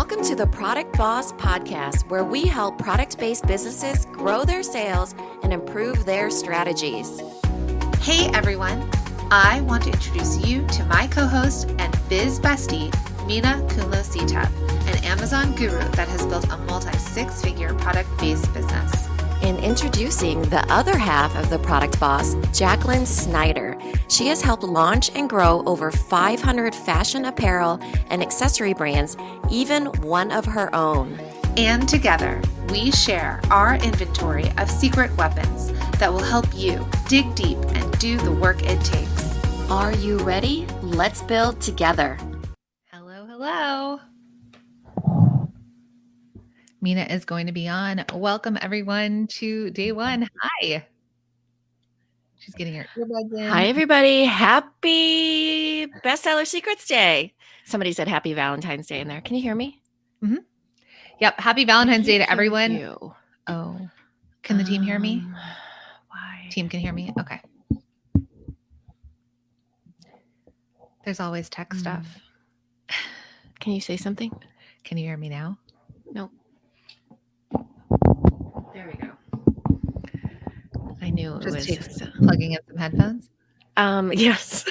Welcome to the Product Boss Podcast, where we help product-based businesses grow their sales and improve their strategies. Hey everyone, I want to introduce you to my co-host and biz bestie, Mina Kunlo-Sita, an Amazon guru that has built a multi-six-figure product-based business. And introducing the other half of the Product Boss, Jacqueline Snyder. She has helped launch and grow over 500 fashion apparel and accessory brands, even one of her own. And together, we share our inventory of secret weapons that will help you dig deep and do the work it takes. Are you ready? Let's build together. Hello, hello. Mina is going to be on. Welcome everyone to day one. Hi. She's getting her earbuds in. Hi, everybody. Happy Bestseller Secrets Day. Somebody said Happy Valentine's Day in there. Can you hear me? Mm-hmm. Yep. Happy Valentine's Day to everyone. You. Oh, can the team hear me? Why? Team can hear me? Okay. There's always tech stuff. Can you say something? Can you hear me now? Nope. There we go. I knew it was plugging in some headphones. Yes.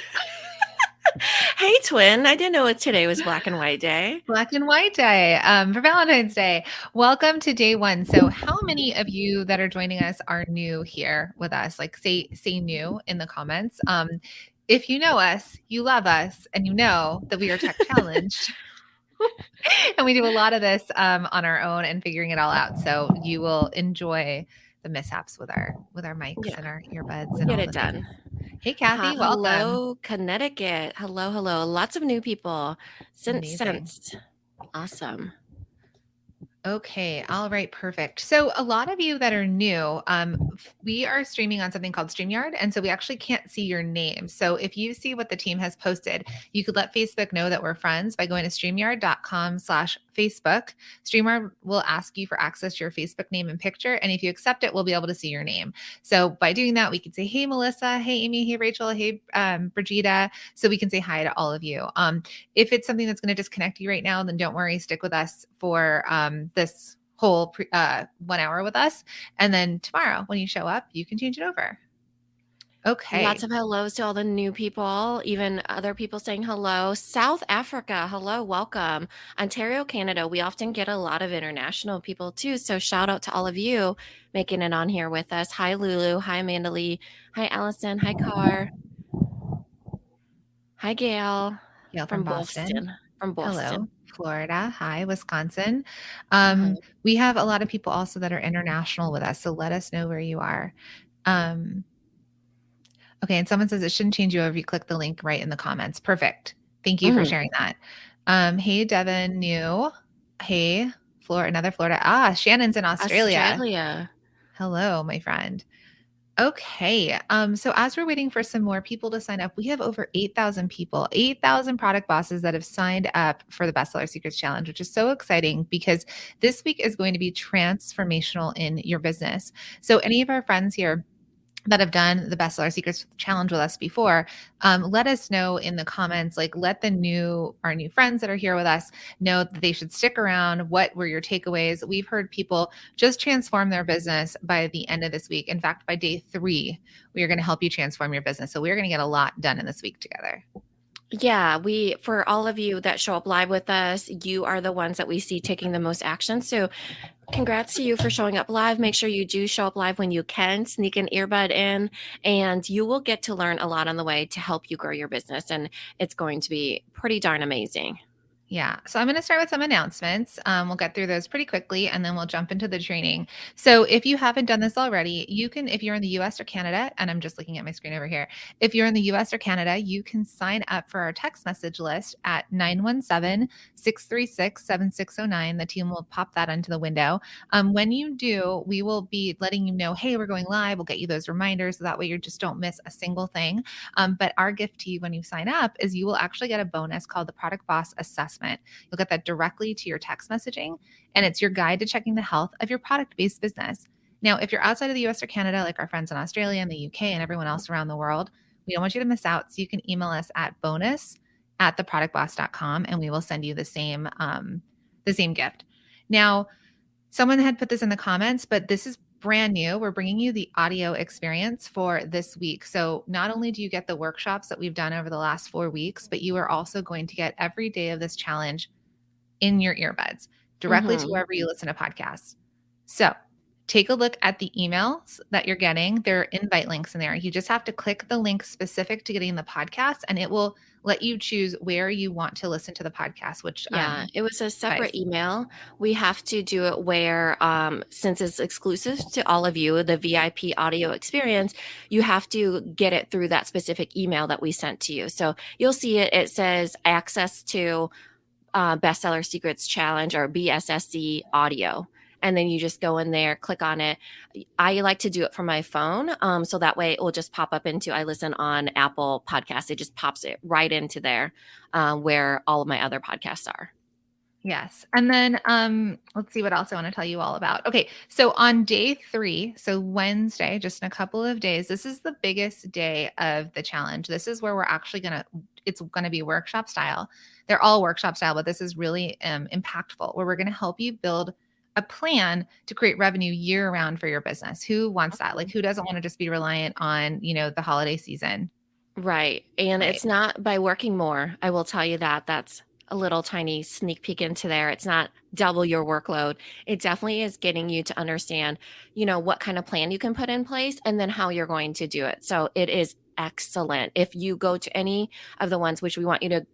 Hey, twin. I didn't know today was Black and White Day. Black and White Day for Valentine's Day. Welcome to day one. So how many of you that are joining us are new here with us? Like say new in the comments. If you know us, you love us, and you know that we are tech challenged. And we do a lot of this on our own and figuring it all out. So you will enjoy the mishaps with our mics and our earbuds and get all it done. Hey, Kathy, welcome. Hello, Connecticut. Hello. Lots of new people since. Awesome. Okay. All right. Perfect. So a lot of you that are new, we are streaming on something called StreamYard. And so we actually can't see your name. So if you see what the team has posted, you could let Facebook know that we're friends by going to StreamYard.com/Facebook. StreamYard will ask you for access to your Facebook name and picture. And if you accept it, we'll be able to see your name. So by doing that, we could say, hey, Melissa, hey, Amy, hey, Rachel, hey, Brigida. So we can say hi to all of you. If it's something that's going to disconnect you right now, then don't worry, stick with us for this whole 1 hour with us. And then tomorrow when you show up, you can change it over. Okay. Lots of hellos to all the new people, even other people saying hello. South Africa, hello, welcome. Ontario, Canada, we often get a lot of international people too. So shout out to all of you making it on here with us. Hi, Lulu. Hi, Amanda Lee. Hi, Allison. Hi, Car. Hi, Gail. From Boston. From Boston. Hello, Florida. Hi, Wisconsin. We have a lot of people also that are international with us. So let us know where you are. Okay. And someone says it shouldn't change you if you click the link right in the comments. Perfect. Thank you for sharing that. Hey, Devin, new. Hey, another Florida. Shannon's in Australia. Hello, my friend. Okay. So as we're waiting for some more people to sign up, we have over 8,000 people, 8,000 product bosses that have signed up for the Bestseller Secrets Challenge, which is so exciting because this week is going to be transformational in your business. So any of our friends here that have done the Bestseller Secrets Challenge with us before, let us know in the comments, like let our new friends that are here with us know that they should stick around. What were your takeaways? We've heard people just transform their business by the end of this week. In fact, by day 3, we are going to help you transform your business. So we're going to get a lot done in this week together. Yeah, for all of you that show up live with us, you are the ones that we see taking the most action. So congrats to you for showing up live. Make sure you do show up live when you can, sneak an earbud in, and you will get to learn a lot on the way to help you grow your business. And it's going to be pretty darn amazing. Yeah. So I'm going to start with some announcements. We'll get through those pretty quickly and then we'll jump into the training. So if you haven't done this already, you can, if you're in the US or Canada, and I'm just looking at my screen over here. If you're in the US or Canada, you can sign up for our text message list at 917-636-7609. The team will pop that onto the window. When you do, we will be letting you know, hey, we're going live. We'll get you those reminders. So that way you just don't miss a single thing. But our gift to you when you sign up is you will actually get a bonus called the Product Boss Assessment. You'll get that directly to your text messaging, and it's your guide to checking the health of your product-based business. Now, if you're outside of the US or Canada, like our friends in Australia and the UK and everyone else around the world, we don't want you to miss out. So you can email us at bonus@theproductboss.com, and we will send you the same the same gift. Now, someone had put this in the comments, but this is brand new. We're bringing you the audio experience for this week. So not only do you get the workshops that we've done over the last 4 weeks, but you are also going to get every day of this challenge in your earbuds directly to Mhm. wherever you listen to podcasts. So take a look at the emails that you're getting. There are invite links in there. You just have to click the link specific to getting the podcast, and it will let you choose where you want to listen to the podcast, which Yeah, it was a device. separate email. We have to do it where, since it's exclusive to all of you, the VIP audio experience, you have to get it through that specific email that we sent to you. So you'll see it. It says access to Bestseller Secrets Challenge or BSSC audio. And then you just go in there, click on it. I like to do it from my phone. So that way it will just pop up into, I listen on Apple Podcasts. It just pops it right into there where all of my other podcasts are. Yes. And then let's see what else I want to tell you all about. Okay. So on day 3, so Wednesday, just in a couple of days, this is the biggest day of the challenge. This is where we're actually it's going to be workshop style. They're all workshop style, but this is really impactful, where we're going to help you build a plan to create revenue year round for your business. Who wants that? Like, who doesn't want to just be reliant on, the holiday season? Right. And Right. it's not by working more. I will tell you that. That's a little tiny sneak peek into there. It's not double your workload. It definitely is getting you to understand, what kind of plan you can put in place and then how you're going to do it. So it is excellent. If you go to any of the ones, which we want you to,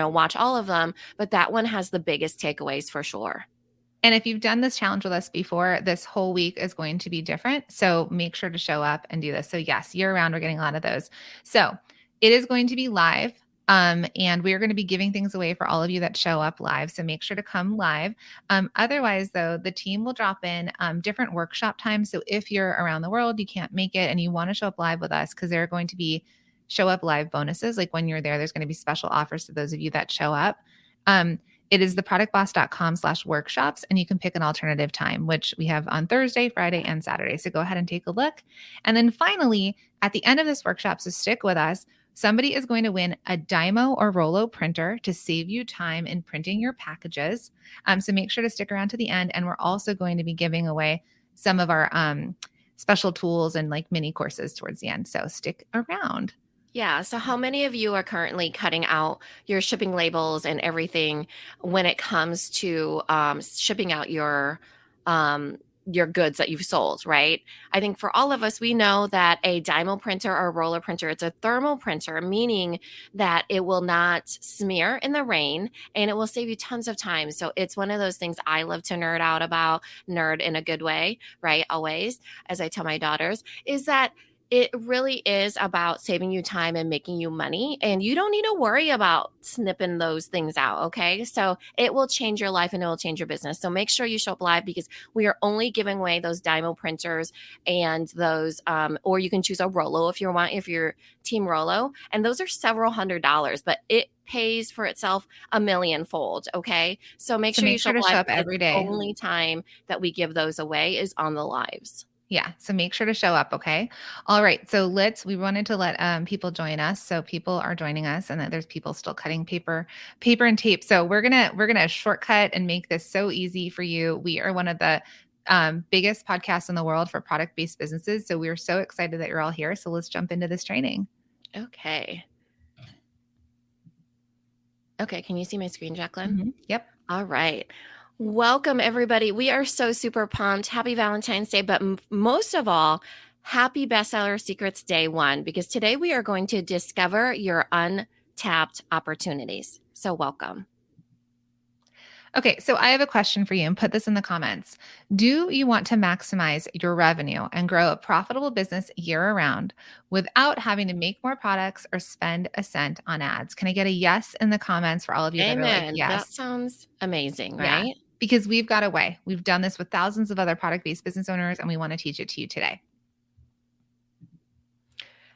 watch all of them, but that one has the biggest takeaways for sure. And if you've done this challenge with us before, this whole week is going to be different. So make sure to show up and do this. So yes, year round, we're getting a lot of those. So it is going to be live. And we're going to be giving things away for all of you that show up live. So make sure to come live. Otherwise, though, the team will drop in different workshop times. So if you're around the world, you can't make it and you want to show up live with us, because there are going to be show up live bonuses. Like when you're there's going to be special offers to those of you that show up. It is theproductboss.com/workshops, and you can pick an alternative time, which we have on Thursday, Friday, and Saturday. So go ahead and take a look. And then finally, at the end of this workshop, so stick with us, somebody is going to win a Dymo or Rollo printer to save you time in printing your packages. So make sure to stick around to the end. And we're also going to be giving away some of our special tools and like mini courses towards the end. So stick around. Yeah. So, how many of you are currently cutting out your shipping labels and everything when it comes to shipping out your goods that you've sold? Right. I think for all of us, we know that a Dymo printer or a roller printer, it's a thermal printer, meaning that it will not smear in the rain and it will save you tons of time. So, it's one of those things I love to nerd out about, nerd in a good way, right? Always, as I tell my daughters, is that it really is about saving you time and making you money. And you don't need to worry about snipping those things out. Okay. So it will change your life and it will change your business. So make sure you show up live, because we are only giving away those Dymo printers and those, or you can choose a Rollo if you're team Rollo. And those are several $100s, but it pays for itself a millionfold. Okay. So make sure you show up to show live. up every day. The only time that we give those away is on the lives. Yeah. So make sure to show up. Okay. All right. So we wanted to let people join us. So people are joining us, and then there's people still cutting paper and tape. So we're going to shortcut and make this so easy for you. We are one of the biggest podcasts in the world for product-based businesses. So we're so excited that you're all here. So let's jump into this training. Okay. Okay. Can you see my screen, Jacqueline? Mm-hmm. Yep. All right. Welcome, everybody. We are so super pumped. Happy Valentine's Day, but most of all, happy Bestseller Secrets Day 1, because today we are going to discover your untapped opportunities. So welcome. Okay, so I have a question for you, and put this in the comments. Do you want to maximize your revenue and grow a profitable business year round without having to make more products or spend a cent on ads? Can I get a yes in the comments for all of you that are like, Amen. yes? That sounds amazing, Yeah. right? Because we've got a way. We've done this with thousands of other product-based business owners, and we want to teach it to you today.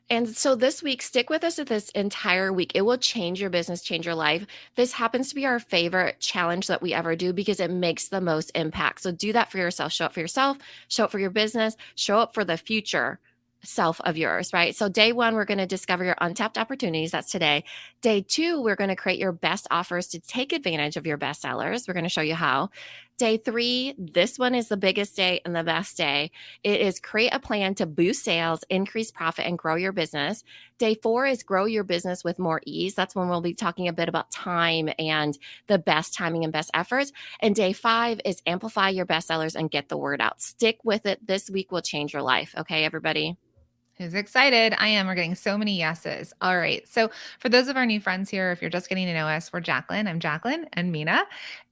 And so this week, stick with us this entire week. It will change your business, change your life. This happens to be our favorite challenge that we ever do because it makes the most impact. So do that for yourself. Show up for yourself, show up for your business, show up for the future self of yours, right? So day one, we're going to discover your untapped opportunities. That's today. Day two, we're going to create your best offers to take advantage of your best sellers. We're going to show you how. Day three, this one is the biggest day and the best day. It is create a plan to boost sales, increase profit, and grow your business. Day four is grow your business with more ease. That's when we'll be talking a bit about time and the best timing and best efforts. And day five is amplify your best sellers and get the word out. Stick with it. This week will change your life. Okay, everybody? Who's excited? I am. We're getting so many yeses. All right. So, for those of our new friends here, if you're just getting to know us, we're Jacqueline. I'm Jacqueline and Mina.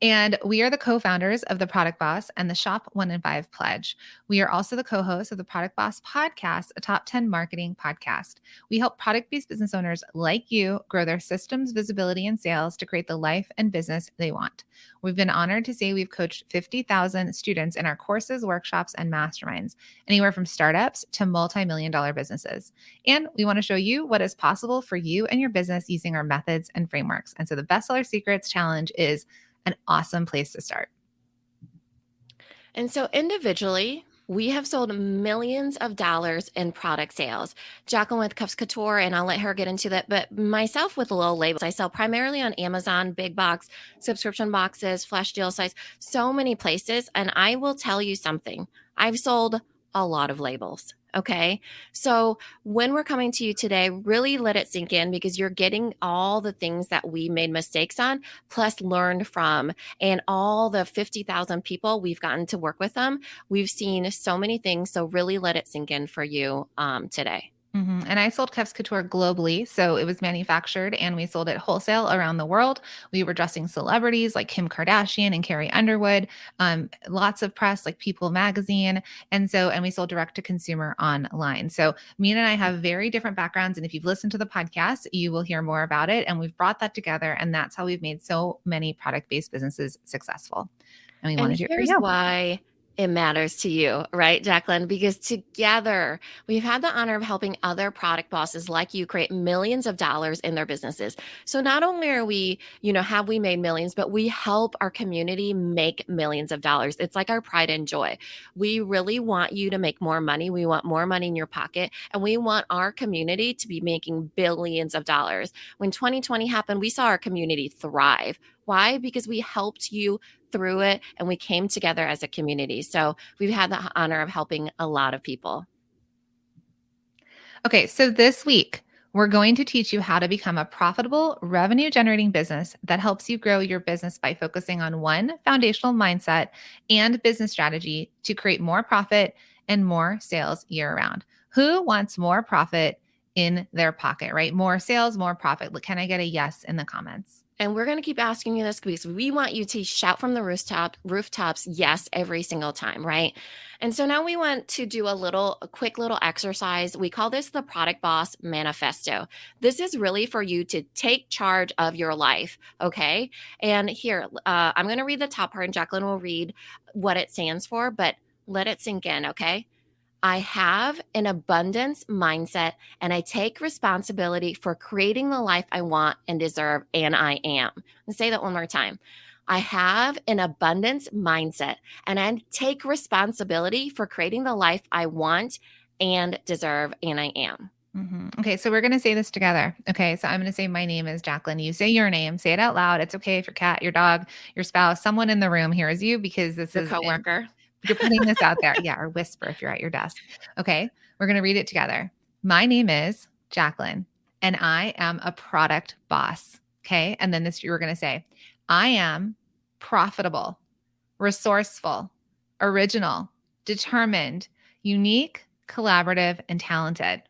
And we are the co founders of The Product Boss and the Shop 1 in 5 Pledge. We are also the co hosts of the Product Boss podcast, a top 10 marketing podcast. We help product based business owners like you grow their systems, visibility, and sales to create the life and business they want. We've been honored to say we've coached 50,000 students in our courses, workshops, and masterminds, anywhere from startups to multi-million dollar businesses. And we want to show you what is possible for you and your business using our methods and frameworks. And so the Bestseller Secrets Challenge is an awesome place to start. And so individually, we have sold millions of dollars in product sales. Jacqueline with Cuffs Couture, and I'll let her get into that. But myself with Little Labels, I sell primarily on Amazon, big box, subscription boxes, flash deal sites, so many places. And I will tell you something. I've sold a lot of labels. Okay. So when we're coming to you today, really let it sink in because you're getting all the things that we made mistakes on, plus learned from, and all the 50,000 people we've gotten to work with them. We've seen so many things. So really let it sink in for you today. And I sold Cuffs Couture globally. So it was manufactured and we sold it wholesale around the world. We were dressing celebrities like Kim Kardashian and Carrie Underwood, lots of press like People Magazine. And we sold direct to consumer online. So Mina and I have very different backgrounds. And if you've listened to the podcast, you will hear more about it. And we've brought that together. And that's how we've made so many product-based businesses successful. And we want to do it for Here's you. why it matters to you, right, Jacqueline? Because together we've had the honor of helping other product bosses like you create millions of dollars in their businesses. So not only are we, have we made millions, but we help our community make millions of dollars. It's like our pride and joy. We really want you to make more money. We want more money in your pocket, and we want our community to be making billions of dollars. When 2020 happened, we saw our community thrive. Why? Because we helped you through it and we came together as a community. So we've had the honor of helping a lot of people. Okay, so this week, we're going to teach you how to become a profitable revenue generating business that helps you grow your business by focusing on one foundational mindset and business strategy to create more profit and more sales year round. Who wants more profit in their pocket, right? More sales, more profit. Can I get a yes in the comments? And we're going to keep asking you this because we want you to shout from the rooftops, yes, every single time, right? And so now we want to do a quick little exercise. We call this the Product Boss Manifesto. This is really for you to take charge of your life, okay? And here, I'm going to read the top part and Jacqueline will read what it stands for, but let it sink in, okay? I have an abundance mindset and I take responsibility for creating the life I want and deserve, and I am. Let's say that one more time. I have an abundance mindset and I take responsibility for creating the life I want and deserve, and I am. Okay, so we're going to say this together. Okay, so I'm going to say my name is Jacqueline. You say your name, say it out loud. It's okay if your cat, your dog, your spouse, someone in the room hears you because this Your is coworker. You're putting this out there. Yeah, or whisper if you're at your desk. Okay, we're going to read it together. My name is Jacqueline, and I am a product boss. Okay, and then this you're going to say, I am profitable, resourceful, original, determined, unique, collaborative, and talented. And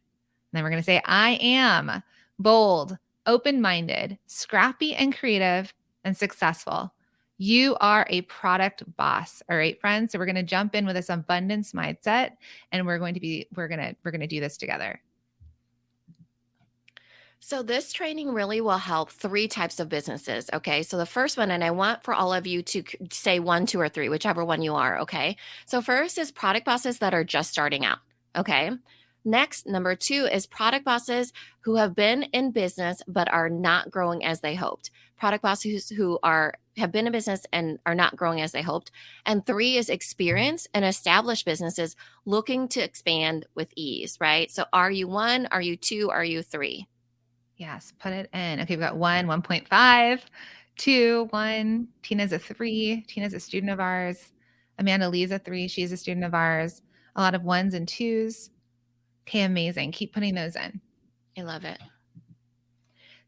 then we're going to say, I am bold, open-minded, scrappy and creative, and successful. You are a product boss. All right, friends. So we're going to jump in with this abundance mindset and we're going to do this together. So this training really will help 3 types of businesses. Okay. So the first one, and I want for all of you to say 1, 2, or 3, whichever one you are. Okay. So first is product bosses that are just starting out. Okay. Next, number 2 is product bosses who have been in business but are not growing as they hoped. Product bosses who are have been in business and are not growing as they hoped. And 3 is experienced and established businesses looking to expand with ease, right? So are you 1? Are you 2? Are you 3? Yes, put it in. Okay, we've got 1, 1.5, 2, 1. Tina's a 3. Tina's a student of ours. Amanda Lee's a 3. She's a student of ours. A lot of 1s and 2s. Okay, amazing. Keep putting those in. I love it.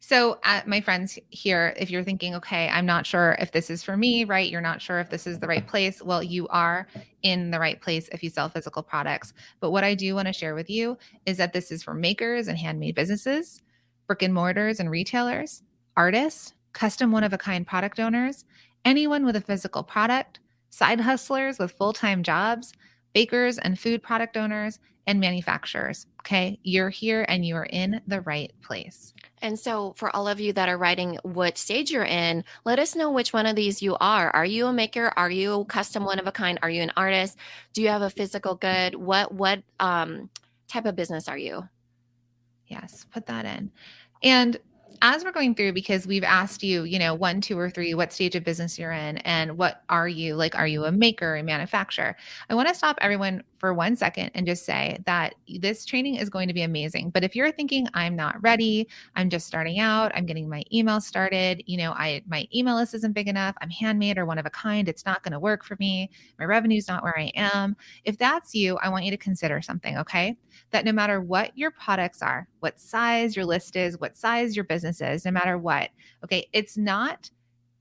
So, my friends here, if you're thinking, okay, I'm not sure if this is for me, right? You're not sure if this is the right place. Well, you are in the right place if you sell physical products. But what I do want to share with you is that this is for makers and handmade businesses, brick and mortars and retailers, artists, custom one of a kind product owners, anyone with a physical product, side hustlers with full time jobs, bakers and food product owners, and manufacturers. Okay, you're here and you are in the right place. And so, for all of you that are writing what stage you're in, let us know which one of these you are. Are you a maker? Are you a custom one of a kind? Are you an artist? Do you have a physical good? What type of business are you? Yes, put that in. And as we're going through, because we've asked you, 1, 2, or 3, what stage of business you're in, and what are you like? Are you a maker, a manufacturer? I want to stop everyone for 1 second and just say that this training is going to be amazing. But if you're thinking, I'm not ready, I'm just starting out, I'm getting my email started, my email list isn't big enough, I'm handmade or one of a kind, it's not going to work for me, my revenue's not where I am. If that's you, I want you to consider something, okay? That no matter what your products are, what size your list is, what size your business is, no matter what, okay, it's not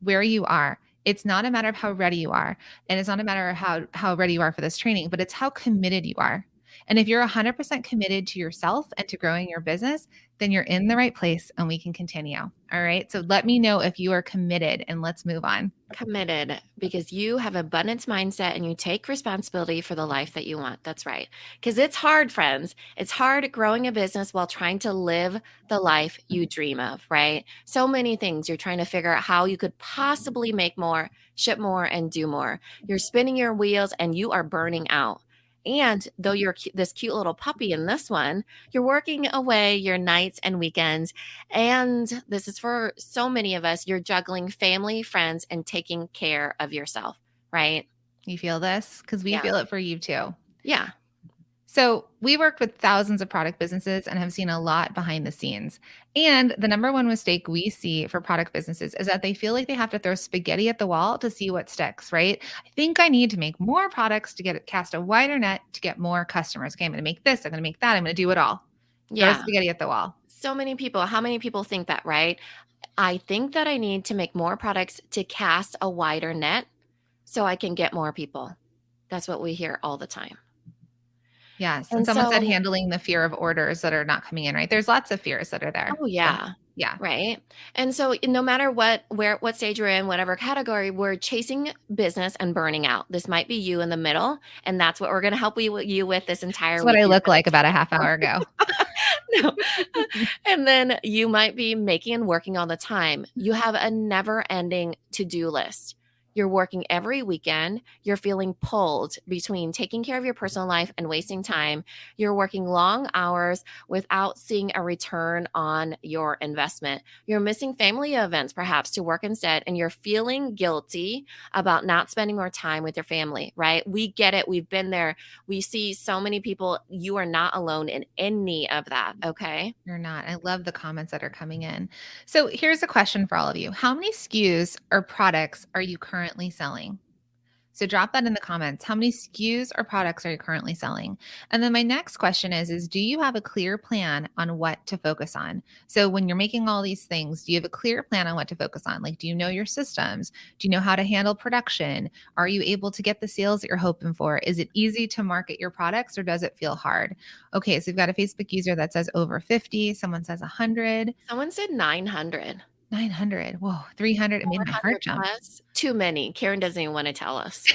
where you are. It's not a matter of how ready you are. And it's not a matter of how ready you are for this training, but it's how committed you are. And if you're 100% committed to yourself and to growing your business, then you're in the right place and we can continue. All right. So let me know if you are committed and let's move on. Committed, because you have abundance mindset and you take responsibility for the life that you want. That's right. Because it's hard, friends. It's hard growing a business while trying to live the life you dream of, right? So many things. You're trying to figure out how you could possibly make more, ship more, and do more. You're spinning your wheels and you are burning out. And though you're this cute little puppy in this one, you're working away your nights and weekends. And this is for so many of us. You're juggling family, friends, and taking care of yourself, right? You feel this? Because we Yeah. feel it for you too. Yeah. So we worked with thousands of product businesses and have seen a lot behind the scenes. And the number one mistake we see for product businesses is that they feel like they have to throw spaghetti at the wall to see what sticks, right? I think I need to make more products to cast a wider net to get more customers. Okay, I'm going to make this, I'm going to make that, I'm going to do it all. Throw Yeah. spaghetti at the wall. So many people, how many people think that, right? I think that I need to make more products to cast a wider net so I can get more people. That's what we hear all the time. Yes. And And someone said so, handling the fear of orders that are not coming in, right? There's lots of fears that are there. oh yeah. Yeah. Right. And so no matter what stage you're in, whatever category, we're chasing business and burning out. This might be you in the middle. And that's what we're going to help you with this entire That's what week. I You're look gonna like about a half hour ago. no. And then you might be making and working all the time. You have a never ending to-do list. You're working every weekend. You're feeling pulled between taking care of your personal life and wasting time. You're working long hours without seeing a return on your investment. You're missing family events, perhaps, to work instead, and you're feeling guilty about not spending more time with your family, right? We get it. We've been there. We see so many people. You are not alone in any of that, okay? You're not. I love the comments that are coming in. So here's a question for all of you. How many SKUs or products are you currently selling? So drop that in the comments. How many SKUs or products are you currently selling? And then my next question is do you have a clear plan on what to focus on? So when you're making all these things, do you have a clear plan on what to focus on? Like, do you know your systems? Do you know how to handle production? Are you able to get the sales that you're hoping for? Is it easy to market your products or does it feel hard? Okay, so we've got a Facebook user that says over 50. Someone says 100. Someone said 900. 900. Whoa, 300. It made my heart 400 jump. plus. Too many. Karen doesn't even want to tell us.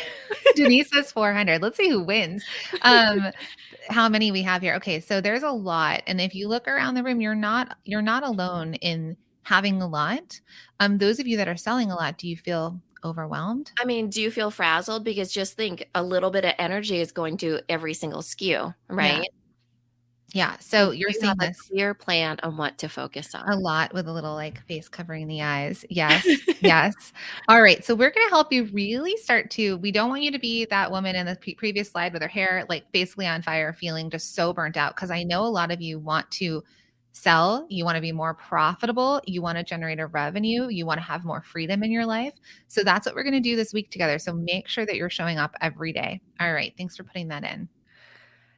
Denise says 400. Let's see who wins. How many we have here? Okay, so there's a lot, and if you look around the room, you're not alone in having a lot. Those of you that are selling a lot, do you feel overwhelmed? I mean, do you feel frazzled? Because just think a little bit of energy is going to every single SKU, right? Yeah. And So so you're you have seeing a this clear plan on what to focus a on. lot with a little like face covering the eyes. Yes. Yes. All right. So we're going to help you really start to, we don't want you to be that woman in the previous slide with her hair like basically on fire, feeling just so burnt out. Cause I know a lot of you want to sell, you want to be more profitable, you want to generate a revenue, you want to have more freedom in your life. So that's what we're going to do this week together. So make sure that you're showing up every day. All right. Thanks for putting that in.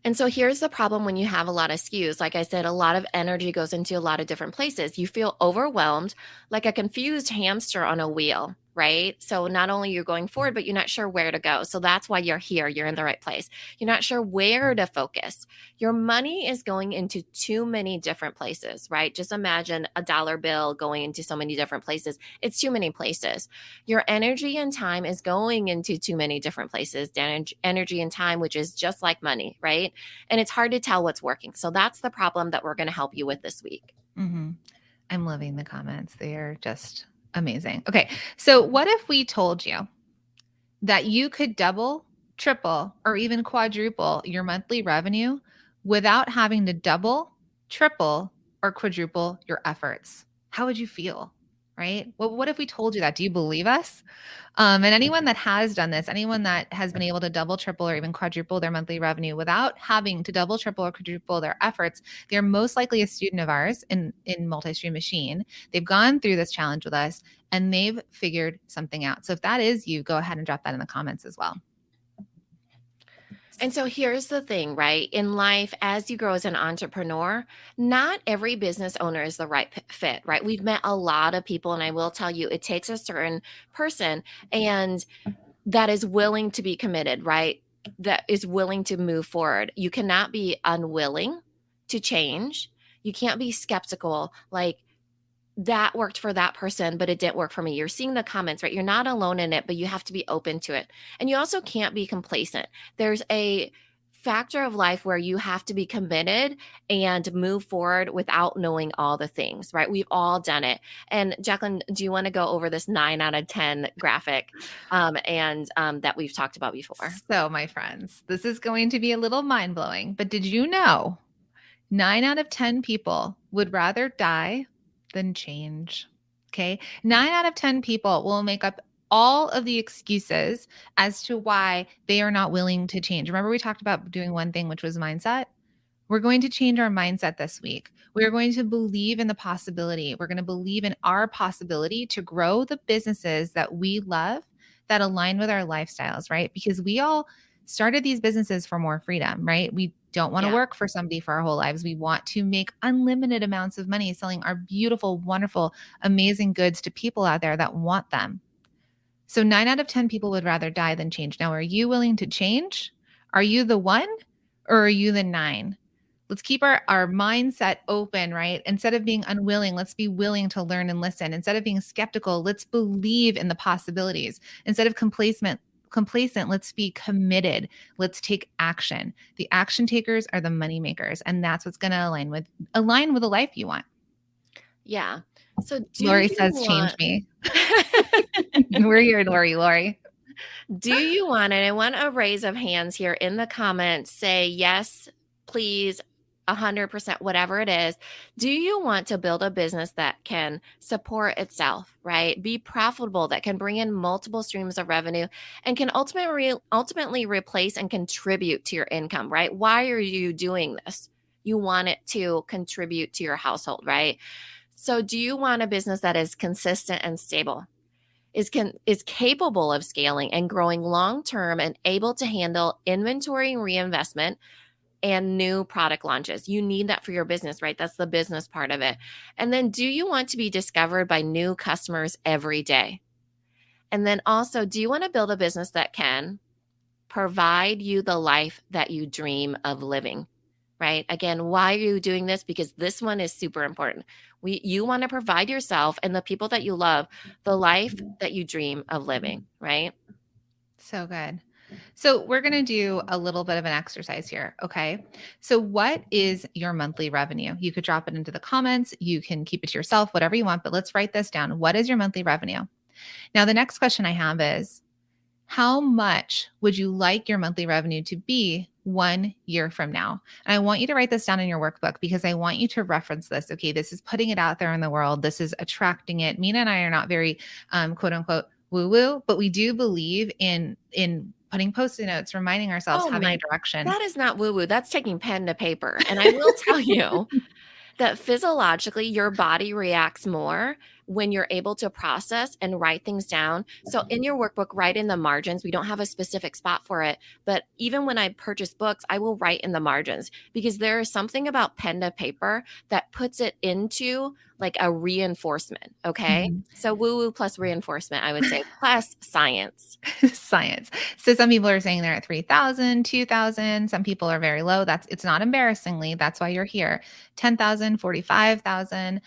And so here's the problem when you have a lot of SKUs. Like I said, a lot of energy goes into a lot of different places. You feel overwhelmed, like a confused hamster on a wheel, right? So not only you're going forward, but you're not sure where to go. So that's why you're here. You're in the right place. You're not sure where to focus. Your money is going into too many different places, right? Just imagine a dollar bill going into so many different places. It's too many places. Your energy and time is going into too many different places. Energy and time, which is just like money, right? And it's hard to tell what's working. So that's the problem that we're going to help you with this week. Mm-hmm. I'm loving the comments. They are just amazing. Okay. So, what if we told you that you could double, triple, or even quadruple your monthly revenue without having to double, triple, or quadruple your efforts? How would you feel? Right? Well, what if we told you that? Do you believe us? And anyone that has done this, anyone that has been able to double, triple, or even quadruple their monthly revenue without having to double, triple, or quadruple their efforts, they're most likely a student of ours in Multi-Stream Machine. They've gone through this challenge with us and they've figured something out. So if that is you, go ahead and drop that in the comments as well. And so here's the thing, right? In life, as you grow as an entrepreneur, not every business owner is the right fit, right? We've met a lot of people, and I will tell you, it takes a certain person and that is willing to be committed, right? That is willing to move forward. You cannot be unwilling to change. You can't be skeptical, like, that worked for that person, but it didn't work for me. You're seeing the comments, right? You're not alone in it, but you have to be open to it. And you also can't be complacent. There's a factor of life where you have to be committed and move forward without knowing all the things, right? We've all done it. And Jacqueline, do you want to go over this 9 out of 10 graphic and that we've talked about before? So, my friends, this is going to be a little mind blowing, but did you know 9 out of 10 people would rather die than change? Okay. 9 out of 10 people will make up all of the excuses as to why they are not willing to change. Remember, we talked about doing one thing, which was mindset? We're going to change our mindset this week. We are going to believe in the possibility. We're going to believe in our possibility to grow the businesses that we love that align with our lifestyles, right? Because we all started these businesses for more freedom, right? We don't want to Yeah. work for somebody for our whole lives. We want to make unlimited amounts of money selling our beautiful, wonderful, amazing goods to people out there that want them. So 9 out of 10 people would rather die than change. Now, are you willing to change? Are you the one or are you the 9? Let's keep our mindset open, right? Instead of being unwilling, let's be willing to learn and listen. Instead of being skeptical, let's believe in the possibilities. Instead of complacent, let's be committed. Let's take action. The action takers are the money makers, and that's what's going to align with the life you want. Yeah. So do Lori you says, change want me. We're here, Lori. Do you want it? I want a raise of hands here in the comments. Say yes, please, 100%, whatever it is. Do you want to build a business that can support itself, right? Be profitable, that can bring in multiple streams of revenue and can ultimately replace and contribute to your income, right? Why are you doing this? You want it to contribute to your household, right? So do you want a business that is consistent and stable? Is capable of scaling and growing long term and able to handle inventory and reinvestment and new product launches. You need that for your business, right? That's the business part of it. And then do you want to be discovered by new customers every day? And then also, do you want to build a business that can provide you the life that you dream of living? Right? Again, why are you doing this? Because this one is super important. You want to provide yourself and the people that you love the life that you dream of living, right? So good. So we're going to do a little bit of an exercise here. Okay. So what is your monthly revenue? You could drop it into the comments. You can keep it to yourself, whatever you want, but let's write this down. What is your monthly revenue? Now, the next question I have is, How much would you like your monthly revenue to be 1 year from now? And I want you to write this down in your workbook because I want you to reference this. Okay, this is putting it out there in the world. This is attracting it. Mina and I are not very quote unquote woo woo, but we do believe in putting post-it notes, reminding ourselves, Oh having my, a direction. that is not woo woo. That's taking pen to paper. And I will tell you that physiologically your body reacts more when you're able to process and write things down. So in your workbook, write in the margins. We don't have a specific spot for it, but even when I purchase books, I will write in the margins because there is something about pen to paper that puts it into like a reinforcement. Okay. Mhm. So woo woo plus reinforcement, I would say, plus science. Science. So some people are saying they're at 3,000, 2,000. Some people are very low. It's not embarrassingly. That's why you're here. 10,000, 45,000.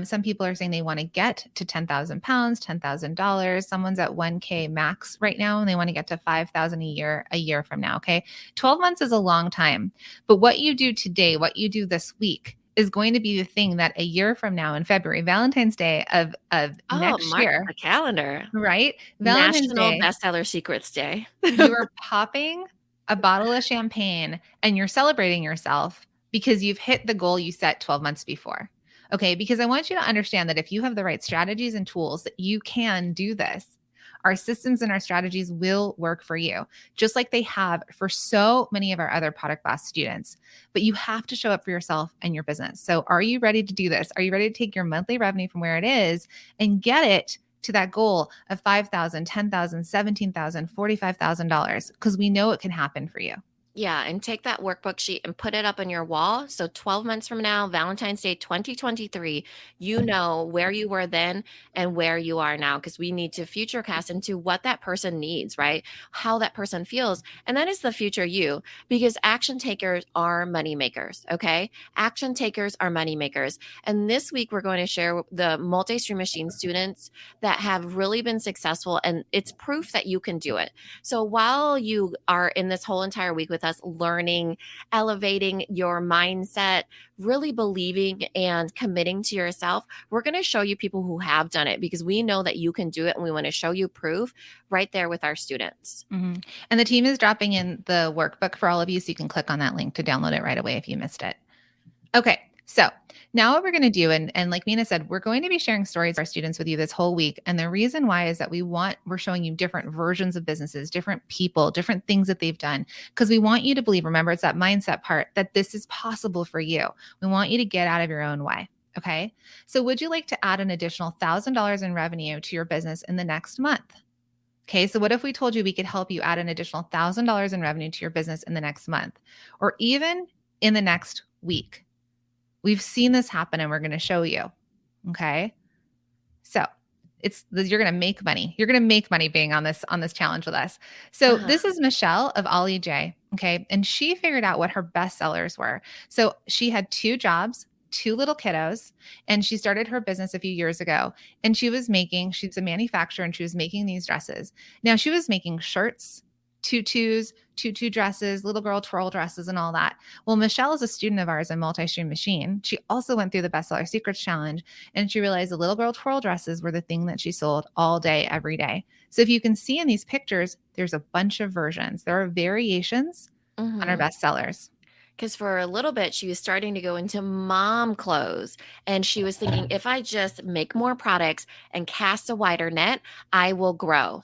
Some people are saying they want to get to 10,000 pounds, $10,000. Someone's at 1K max right now and they want to get to 5,000 a year from now. Okay. 12 months is a long time, but what you do today, what you do this week is going to be the thing that a year from now in February, Valentine's Day of Oh, next mark year, the calendar. right? Valentine's National Day, Bestseller Secrets Day. you are popping a bottle of champagne and you're celebrating yourself because you've hit the goal you set 12 months before. Okay, because I want you to understand that if you have the right strategies and tools, that you can do this. Our systems and our strategies will work for you, just like they have for so many of our other product class students. But you have to show up for yourself and your business. So, are you ready to do this? Are you ready to take your monthly revenue from where it is and get it to that goal of $5,000, $10,000, $17,000, $45,000? Because we know it can happen for you. Yeah, and take that workbook sheet and put it up on your wall. So 12 months from now, Valentine's Day 2023, you know where you were then and where you are now because we need to futurecast into what that person needs, right? How that person feels. And that is the future you because action takers are money makers, okay? Action takers are money makers. And this week we're going to share the multi-stream machine students that have really been successful and it's proof that you can do it. So while you are in this whole entire week with us learning, elevating your mindset, really believing and committing to yourself, we're going to show you people who have done it because we know that you can do it and we want to show you proof right there with our students. Mm-hmm. And the team is dropping in the workbook for all of you, so you can click on that link to download it right away if you missed it. Okay, so now what we're going to do, and like Mina said, we're going to be sharing stories of our students with you this whole week. And the reason why is that we're showing you different versions of businesses, different people, different things that they've done, because we want you to believe, remember, it's that mindset part that this is possible for you. We want you to get out of your own way. Okay, so would you like to add an additional $1,000 in revenue to your business in the next month? Okay, so what if we told you we could help you add an additional $1,000 in revenue to your business in the next month or even in the next week? We've seen this happen and we're going to show you. Okay. So you're going to make money. You're going to make money being on this challenge with us. So Uh-huh. this is Michelle of Ollie J. Okay. And she figured out what her best sellers were. So she had 2 jobs, 2 little kiddos, and she started her business a few years ago. And she's a manufacturer and she was making these dresses. Now she was making shirts, tutu dresses, little girl twirl dresses, and all that. Well, Michelle is a student of ours in Multi-Stream Machine. She also went through the Bestseller Secrets Challenge, and she realized the little girl twirl dresses were the thing that she sold all day, every day. So if you can see in these pictures, there's a bunch of versions. There are variations on our bestsellers. Because for a little bit, she was starting to go into mom clothes. And she was thinking, if I just make more products and cast a wider net, I will grow.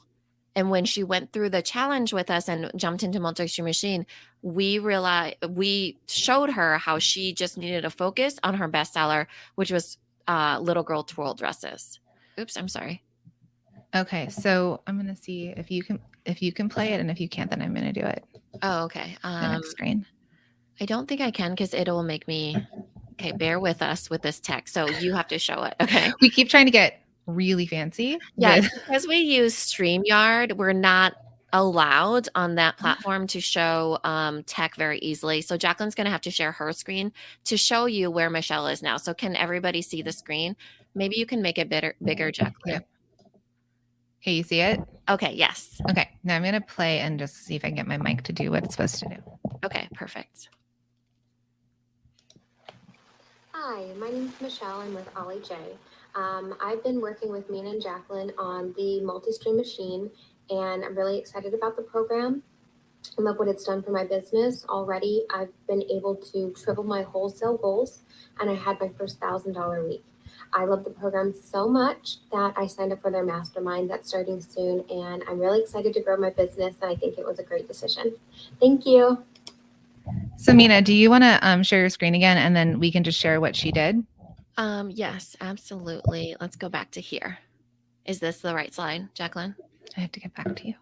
And when she went through the challenge with us and jumped into multi-stream machine, we showed her how she just needed to focus on her bestseller, which was little girl twirl dresses. Oops, I'm sorry. Okay, so I'm gonna see if you can play it, and if you can't, then I'm gonna do it. Oh, okay. The next screen. I don't think I can because it'll make me. Okay, bear with us with this text. So you have to show it. Okay. We keep trying to get really fancy Yeah, with because we use StreamYard, we're not allowed on that platform to show tech very easily. So Jacqueline's going to have to share her screen to show you where Michelle is now. So can everybody see the screen? Maybe you can make it bigger, Jacqueline. Yep. Okay, you see it? Okay, yes. Okay, now I'm going to play and just see if I can get my mic to do what it's supposed to do. Okay, perfect. Hi, my name is Michelle. I'm with Ollie J. I've been working with Mina and Jacqueline on the multi-stream machine, and I'm really excited about the program. I love what it's done for my business. Already, I've been able to triple my wholesale goals, and I had my first $1,000 week. I love the program so much that I signed up for their mastermind that's starting soon, and I'm really excited to grow my business, and I think it was a great decision. Thank you. So Mina, do you want to share your screen again, and then we can just share what she did? Yes, absolutely. Let's go back to here. Is this the right slide, Jacqueline? I have to get back to you.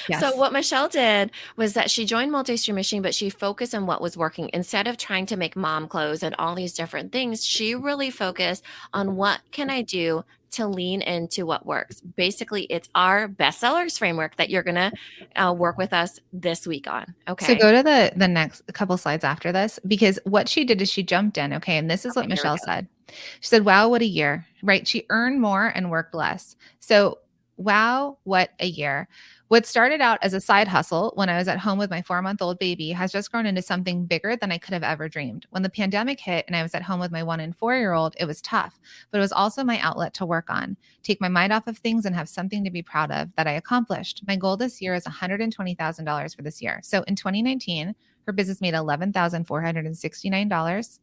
Yes. So what Michelle did was that she joined Multi-Stream Machine, but she focused on what was working. Instead of trying to make mom clothes and all these different things, she really focused on what can I do to lean into what works. Basically, it's our bestsellers framework that you're going to work with us this week on. Okay. So go to the next couple slides after this, because what she did is she jumped in. Okay. And this is what Michelle said. She said, wow, what a year, right? She earned more and worked less. So wow, what a year. What started out as a side hustle when I was at home with my 4-month-old baby has just grown into something bigger than I could have ever dreamed. When the pandemic hit and I was at home with my 1 and 4-year-old, it was tough, but it was also my outlet to work on, take my mind off of things and have something to be proud of that I accomplished. My goal this year is $120,000 for this year. So in 2019, her business made $11,469.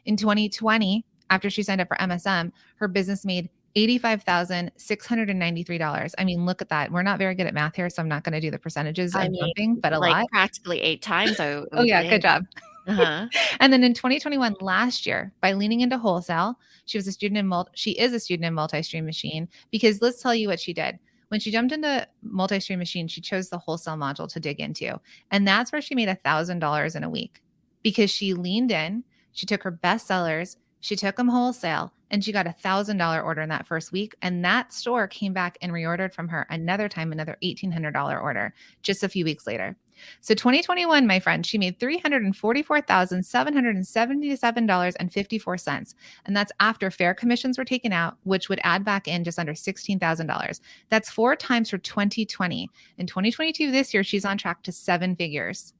In 2020, after she signed up for MSM, her business made $85,693. I mean, look at that. We're not very good at math here, so I'm not going to do the percentages of jumping, but a lot. Practically 8 times. Oh yeah, good job. And then in 2021, last year, by leaning into wholesale, she is a student in Multi-Stream Machine, because let's tell you what she did. When she jumped into Multi-Stream Machine, she chose the wholesale module to dig into, and that's where she made $1,000 in a week, because she leaned in. She took her best sellers, she took them wholesale, and she got $1,000 order in that first week. And that store came back and reordered from her another time, another $1,800 order just a few weeks later. So 2021, my friend, she made $344,777.54. And that's after fair commissions were taken out, which would add back in just under $16,000. That's 4 times for 2020. In 2022, this year, she's on track to 7 figures.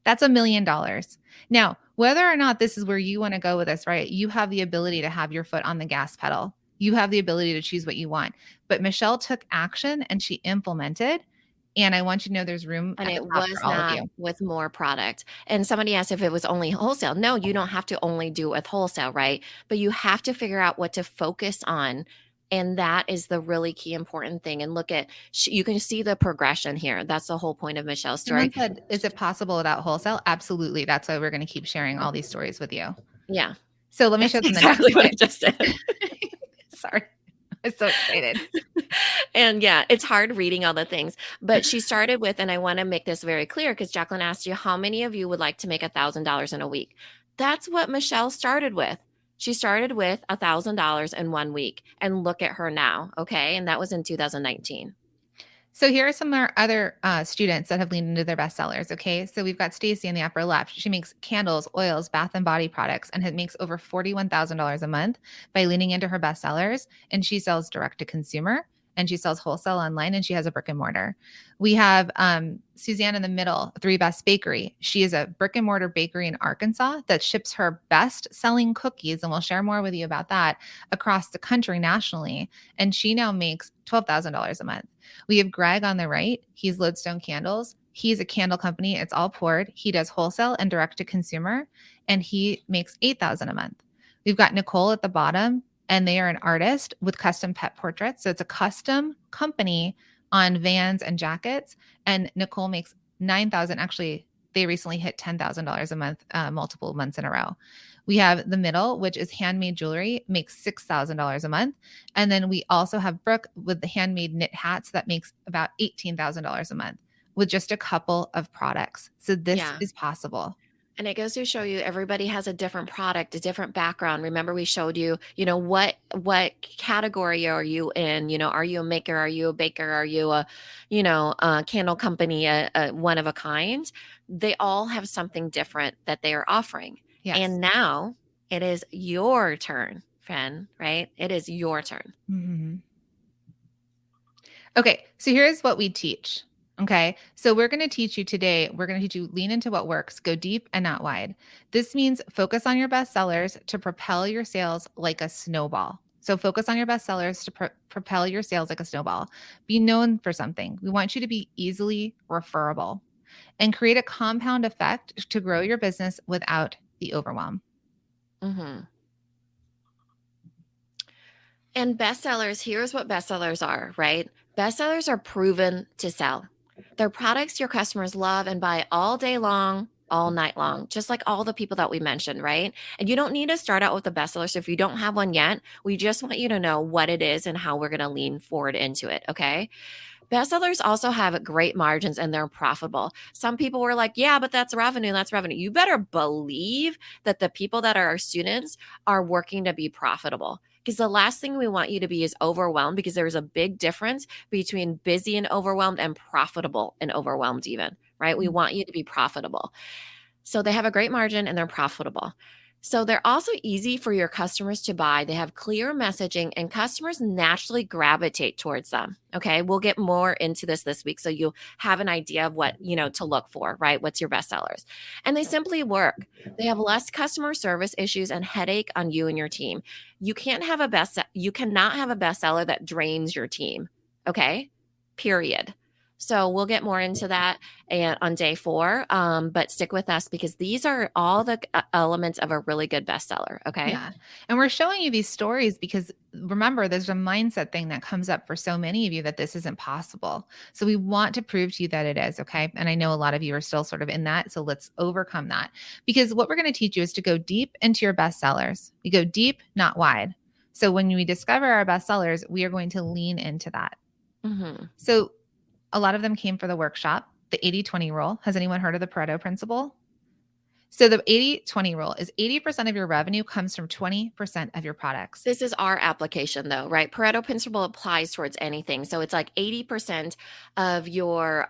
That's $1 million. Now, whether or not this is where you want to go with this, right? You have the ability to have your foot on the gas pedal. You have the ability to choose what you want. But Michelle took action and she implemented. And I want you to know there's room. And it was not with more product. And somebody asked if it was only wholesale. No, you don't have to only do with wholesale, right? But you have to figure out what to focus on. And that is the really key important thing. And look at, you can see the progression here. That's the whole point of Michelle's story. Said, is it possible without wholesale? Absolutely. That's why we're going to keep sharing all these stories with you. Yeah. So let me show them exactly what I just said. Sorry. I'm so excited. And yeah, it's hard reading all the things, but she started with, and I want to make this very clear because Jacqueline asked you, how many of you would like to make $1,000 in a week? That's what Michelle started with. She started with $1,000 in 1 week, and look at her now. Okay. And that was in 2019. So here are some of our other students that have leaned into their bestsellers. Okay. So we've got Stacy in the upper left. She makes candles, oils, bath and body products, and makes over $41,000 a month by leaning into her bestsellers. And she sells direct to consumer, and she sells wholesale online, and she has a brick and mortar. We have Suzanne in the middle, 3 Best Bakery. She is a brick and mortar bakery in Arkansas that ships her best selling cookies, and we'll share more with you about that, across the country nationally. And she now makes $12,000 a month. We have Greg on the right. He's Lodestone Candles. He's a candle company. It's all poured. He does wholesale and direct to consumer, and he makes $8,000 a month. We've got Nicole at the bottom, and they are an artist with custom pet portraits. So it's a custom company on vans and jackets. And Nicole makes $9,000. Actually, they recently hit $10,000 a month, multiple months in a row. We have the middle, which is handmade jewelry, makes $6,000 a month. And then we also have Brooke with the handmade knit hats that makes about $18,000 a month with just a couple of products. So this is possible. And it goes to show you everybody has a different product, a different background. Remember, we showed you, what category are you in? Are you a maker? Are you a baker? Are you a candle company, a one of a kind? They all have something different that they are offering. Yes. And now it is your turn, friend, right? It is your turn. Mm-hmm. Okay. So here's what we teach. Okay. So we're going to teach you today. We're going to teach you lean into what works, go deep and not wide. This means focus on your best sellers to propel your sales like a snowball. So focus on your best sellers to propel your sales like a snowball. Be known for something. We want you to be easily referable and create a compound effect to grow your business without the overwhelm. Mm-hmm. And bestsellers, here's what bestsellers are, right? Bestsellers are proven to sell. They're products your customers love and buy all day long, all night long, just like all the people that we mentioned, right? And you don't need to start out with a bestseller. So if you don't have one yet, we just want you to know what it is and how we're going to lean forward into it, okay? Bestsellers also have great margins and they're profitable. Some people were like, yeah, but that's revenue. That's revenue. You better believe that the people that are our students are working to be profitable. Because the last thing we want you to be is overwhelmed, because there's a big difference between busy and overwhelmed and profitable and overwhelmed, even, right? We want you to be profitable. So they have a great margin and they're profitable. So they're also easy for your customers to buy. They have clear messaging and customers naturally gravitate towards them. Okay. We'll get more into this week. So you have an idea of what, to look for, right? What's your best sellers? And they simply work. They have less customer service issues and headache on you and your team. You cannot have a bestseller that drains your team. Okay. Period. So we'll get more into that on day 4, but stick with us because these are all the elements of a really good bestseller. Okay. Yeah. And we're showing you these stories because remember, there's a mindset thing that comes up for so many of you that this isn't possible. So we want to prove to you that it is. Okay. And I know a lot of you are still sort of in that. So let's overcome that, because what we're going to teach you is to go deep into your bestsellers. You go deep, not wide. So when we discover our bestsellers, we are going to lean into that. Mm-hmm. So a lot of them came for the workshop, the 80-20 rule. Has anyone heard of the Pareto principle? So the 80-20 rule is 80% of your revenue comes from 20% of your products. This is our application though, right? Pareto principle applies towards anything. So it's like 80% of your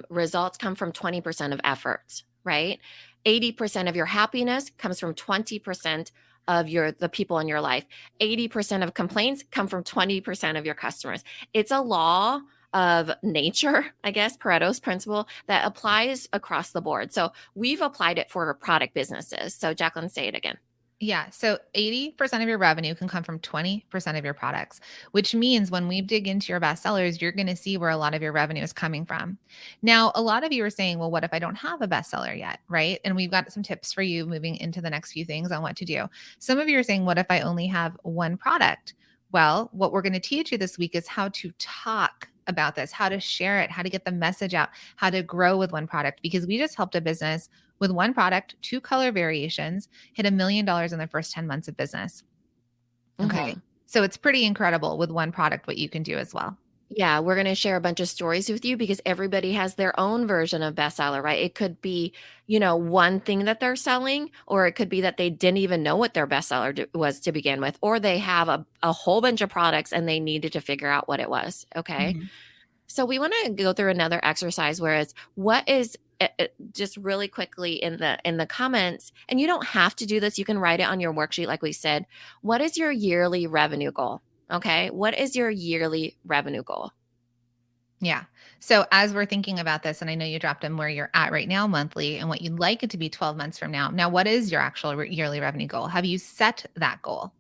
results come from 20% of efforts, right? 80% of your happiness comes from 20% of the people in your life. 80% of complaints come from 20% of your customers. It's a law of nature, I guess, Pareto's principle that applies across the board. So we've applied it for product businesses. So Jacqueline, say it again. Yeah. So 80% of your revenue can come from 20% of your products, which means when we dig into your best sellers, you're going to see where a lot of your revenue is coming from. Now, a lot of you are saying, well, what if I don't have a bestseller yet? Right. And we've got some tips for you moving into the next few things on what to do. Some of you are saying, what if I only have one product? Well, what we're going to teach you this week is how to talk about this, how to share it, how to get the message out, how to grow with one product, because we just helped a business with one product, 2 color variations, hit $1 million in their first 10 months of business. Okay. Mm-hmm. So it's pretty incredible with one product what you can do as well. Yeah, we're going to share a bunch of stories with you because everybody has their own version of bestseller, right? It could be, one thing that they're selling, or it could be that they didn't even know what their bestseller was to begin with, or they have a whole bunch of products and they needed to figure out what it was. Okay. Mm-hmm. So we want to go through another exercise where it's what is just really quickly in the comments, and you don't have to do this. You can write it on your worksheet. Like we said, what is your yearly revenue goal? Okay. What is your yearly revenue goal? Yeah. So as we're thinking about this, and I know you dropped in where you're at right now monthly and what you'd like it to be 12 months from now. Now, what is your actual yearly revenue goal? Have you set that goal?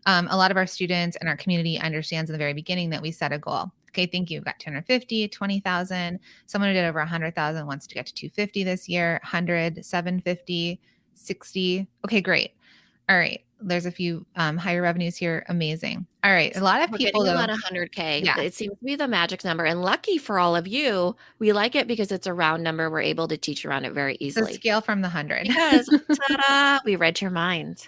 A lot of our students and our community understands in the very beginning that we set a goal. Okay, thank you. We've got 250, 20,000. Someone who did over 100,000 wants to get to 250 this year, 100, 750, 60. Okay, great. All right. There's a few higher revenues here. Amazing. All right. A lot of We're people getting though. about 100K. Yeah. It seems to be the magic number. And lucky for all of you, we like it because it's a round number. We're able to teach around it very So easily. scale from the 100. Because, ta-da, we read your mind.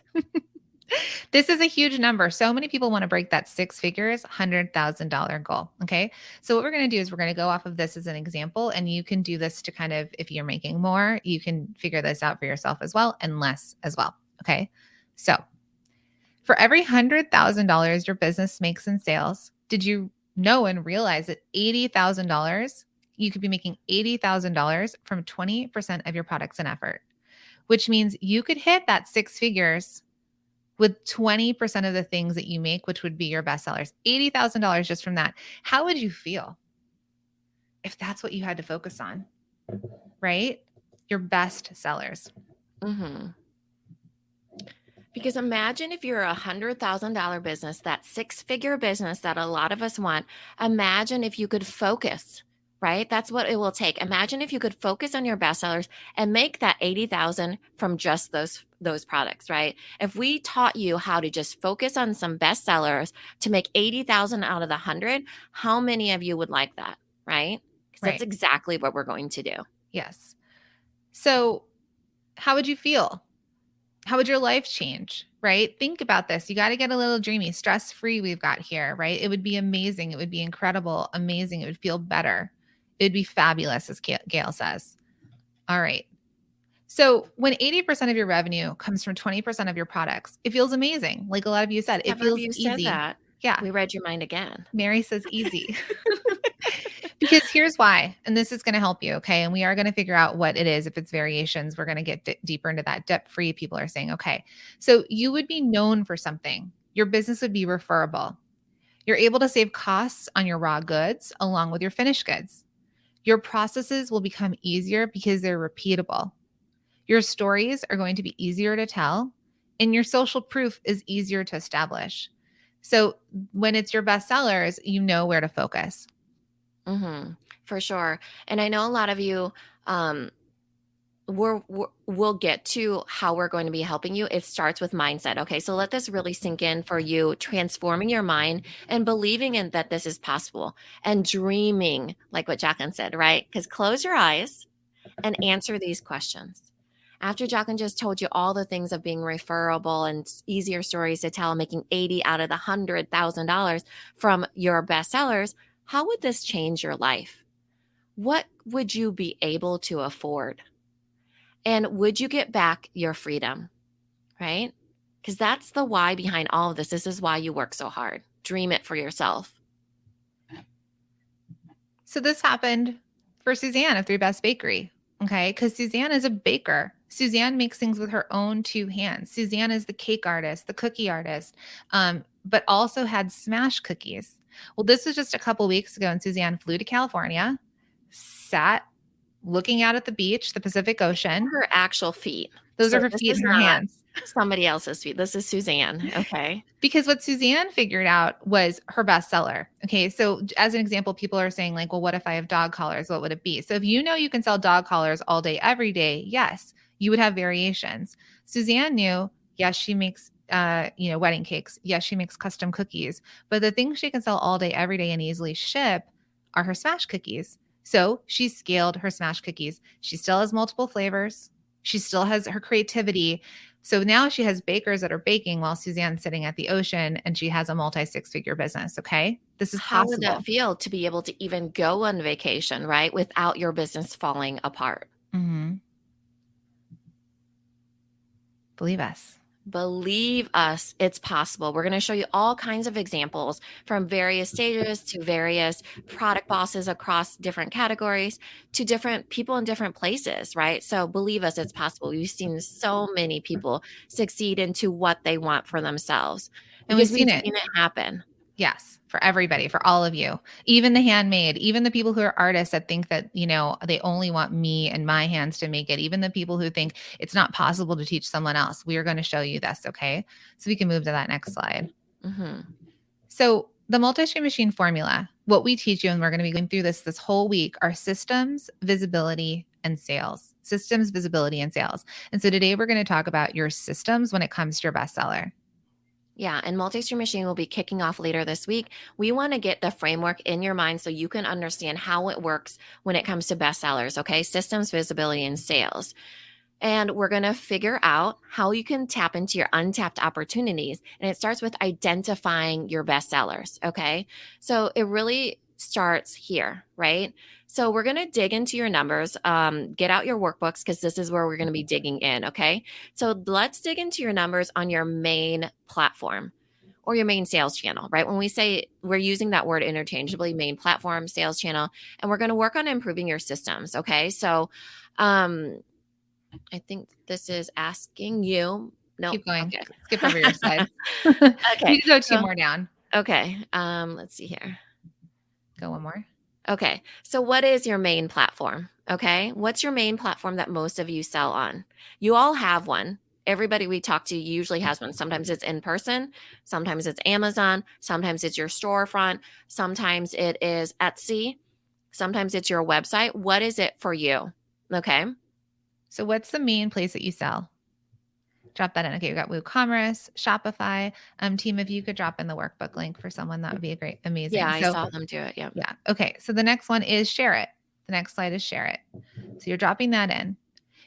This is a huge number. So many people want to break that 6 figures, $100,000 goal. Okay. So what we're going to do is we're going to go off of this as an example, and you can do this to kind of, if you're making more, you can figure this out for yourself as well, and less as well. Okay. So for every $100,000 your business makes in sales, did you know and realize that $80,000, you could be making $80,000 from 20% of your products and effort, which means you could hit that 6 figures with 20% of the things that you make, which would be your best sellers. $80,000 just from that. How would you feel if that's what you had to focus on, right? Your best sellers. Mm-hmm. Because imagine if you're $100,000 business, that six-figure business that a lot of us want. Imagine if you could focus, right? That's what it will take. Imagine if you could focus on your bestsellers and make that 80,000 from just those products, right? If we taught you how to just focus on some bestsellers to make 80,000 out of the 100, how many of you would like that, right? Because that's Right. exactly what we're going to do. Yes. So how would you feel? How would your life change, right? Think about this. You got to get a little dreamy, stress-free we've got here, right? It would be amazing. It would be incredible, amazing. It would feel better. It would be fabulous, as Gail says. All right. So when 80% of your revenue comes from 20% of your products, it feels amazing. Like a lot of you said, it Never have feels you said easy. that. Yeah. We read your mind again. Mary says easy. Because here's why, and this is going to help you, okay? And we are going to figure out what it is. If it's variations, we're going to get deeper into that. Debt-free people are saying, okay, so you would be known for something. Your business would be referable. You're able to save costs on your raw goods along with your finished goods. Your processes will become easier because they're repeatable. Your stories are going to be easier to tell, and your social proof is easier to establish. So when it's your bestsellers, you know where to focus. For sure. And I know a lot of you, we'll get to how we're going to be helping you. It starts with mindset. Okay. So let this really sink in for you, transforming your mind and believing in that this is possible and dreaming, like what Jacqueline said, right? Because close your eyes and answer these questions. After Jacqueline just told you all the things of being referable and easier stories to tell, making 80 out of the $100,000 from your bestsellers, how would this change your life? What would you be able to afford? And would you get back your freedom? Right? Because that's the why behind all of this. This is why you work so hard. Dream it for yourself. So this happened for Suzanne of Three Best Bakery. Okay. Because Suzanne is a baker. Suzanne makes things with her own two hands. Suzanne is the cake artist, the cookie artist, but also had smash cookies. Well, this was just a couple weeks ago, and Suzanne flew to California, sat looking out at the beach, the Pacific Ocean. Her actual feet. Those So are her this feet is and her not hands. Somebody else's feet. This is Suzanne. Okay. Because what Suzanne figured out was her bestseller. Okay. So as an example, people are saying like, well, what if I have dog collars? What would it be? So if you know you can sell dog collars all day, every day, yes, you would have variations. Suzanne knew, yes, she makes wedding cakes. Yes, she makes custom cookies. But the things she can sell all day, every day and easily ship are her smash cookies. So she scaled her smash cookies. She still has multiple flavors. She still has her creativity. So now she has bakers that are baking while Suzanne's sitting at the ocean, and she has a multi-six-figure business. Okay. This is How would possible. that feel to be able to even go on vacation, right? Without your business falling apart. Mm-hmm. Believe us. Believe us, it's possible. We're going to show you all kinds of examples from various stages to various product bosses across different categories to different people in different places, right? So believe us, it's possible. We've seen so many people succeed into what they want for themselves And we've because seen we've it. seen it happen. Yes, for everybody, for all of you, even the handmade, even the people who are artists that think that, they only want me and my hands to make it. Even the people who think it's not possible to teach someone else. We are going to show you this. Okay. So we can move to that next slide. Mm-hmm. So the multi-stream machine formula, what we teach you, and we're going to be going through this whole week, are systems, visibility, and sales. Systems, visibility, and sales. And so today we're going to talk about your systems when it comes to your bestseller. Yeah, and multi-stream machine will be kicking off later this week. We want to get the framework in your mind so you can understand how it works when it comes to bestsellers, okay? Systems, visibility, and sales. And we're going to figure out how you can tap into your untapped opportunities. And it starts with identifying your bestsellers, okay? So it really starts here, right? So we're going to dig into your numbers, get out your workbooks because this is where we're going to be digging in, okay? So let's dig into your numbers on your main platform or your main sales channel, right? When we say we're using that word interchangeably, main platform, sales channel, and we're going to work on improving your systems, okay? So I think this is asking you. No, Keep going. Okay. Skip over your slides. Okay. You can go two more down. Okay. Let's see here. Go one more. Okay. So what is your main platform? Okay. What's your main platform that most of you sell on? You all have one. Everybody we talk to usually has one. Sometimes it's in person, sometimes it's Amazon, sometimes it's your storefront, sometimes it is Etsy, sometimes it's your website. What is it for you? Okay. So what's the main place that you sell? Drop that in. Okay, we got WooCommerce, Shopify. Team, if you could drop in the workbook link for someone, that would be amazing. Yeah, I So saw them do it. Yeah. yeah. Okay. So the next one is share it. The next slide is share it. So you're dropping that in.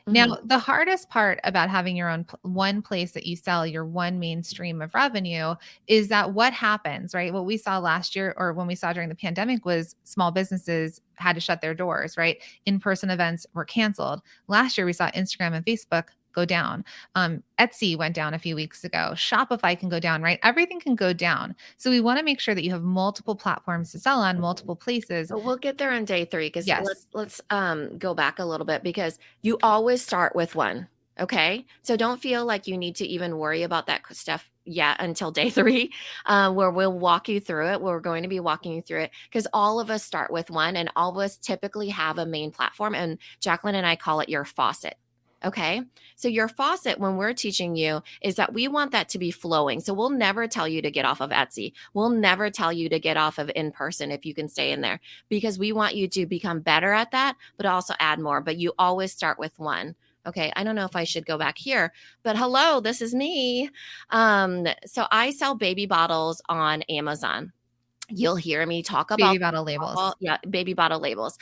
Now, the hardest part about having your own one place that you sell, your one main stream of revenue, is that what happens, right? What we saw last year, or when we saw during the pandemic, was small businesses had to shut their doors, right? In-person events were canceled. Last year, we saw Instagram and Facebook go down. Etsy went down a few weeks ago. Shopify can go down, right? Everything can go down. So we want to make sure that you have multiple platforms to sell on, multiple places. But we'll get there on day 3 because Yes. let's go back a little bit, because you always start with one. Okay. So don't feel like you need to even worry about that stuff yet until day 3, where we'll walk you through it. We're going to be walking you through it because all of us start with one, and all of us typically have a main platform. And Jacqueline and I call it your faucet. Okay. So your faucet, when we're teaching you, is that we want that to be flowing. So we'll never tell you to get off of Etsy. We'll never tell you to get off of in person if you can stay in there, because we want you to become better at that, but also add more. But you always start with one. Okay. I don't know if I should go back here, but hello, this is me. So I sell baby bottles on Amazon. You'll hear me talk about Baby bottle labels. baby bottle labels.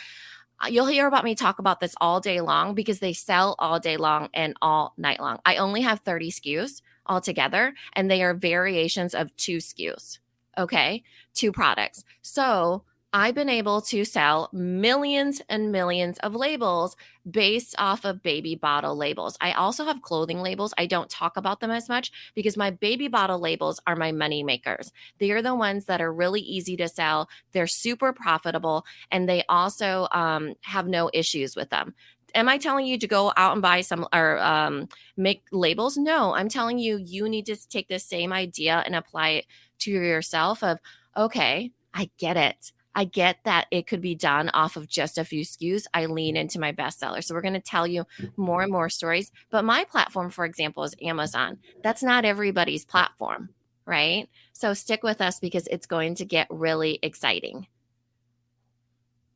You'll hear about me talk about this all day long because they sell all day long and all night long. I only have 30 SKUs altogether, and they are variations of 2 SKUs. Okay, 2 products. So I've been able to sell millions and millions of labels based off of baby bottle labels. I also have clothing labels. I don't talk about them as much because my baby bottle labels are my money makers. They are the ones that are really easy to sell. They're super profitable, and they also have no issues with them. Am I telling you to go out and buy some or make labels? No, I'm telling you, you need to take the same idea and apply it to yourself of, okay, I get it. I get that it could be done off of just a few SKUs. I lean into my bestseller. So we're going to tell you more and more stories. But my platform, for example, is Amazon. That's not everybody's platform, right? So stick with us because it's going to get really exciting.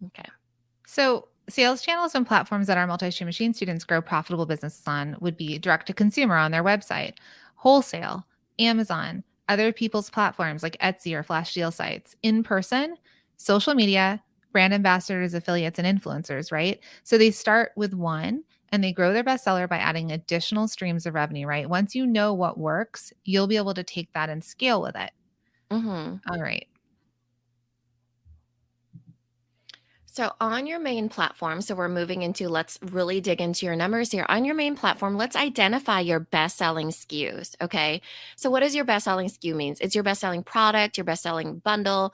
Okay. So sales channels and platforms that our multi-stream machine students grow profitable businesses on would be direct to consumer on their website, wholesale, Amazon, other people's platforms like Etsy or flash deal sites, in person, social media, brand ambassadors, affiliates, and influencers, right? So they start with one and they grow their bestseller by adding additional streams of revenue, right? Once you know what works, you'll be able to take that and scale with it. All right. So on your main platform, so we're moving into, let's really dig into your numbers here. On your main platform, let's identify your best-selling SKUs, okay? So what does your best-selling SKU means? It's your best-selling product, your best-selling bundle.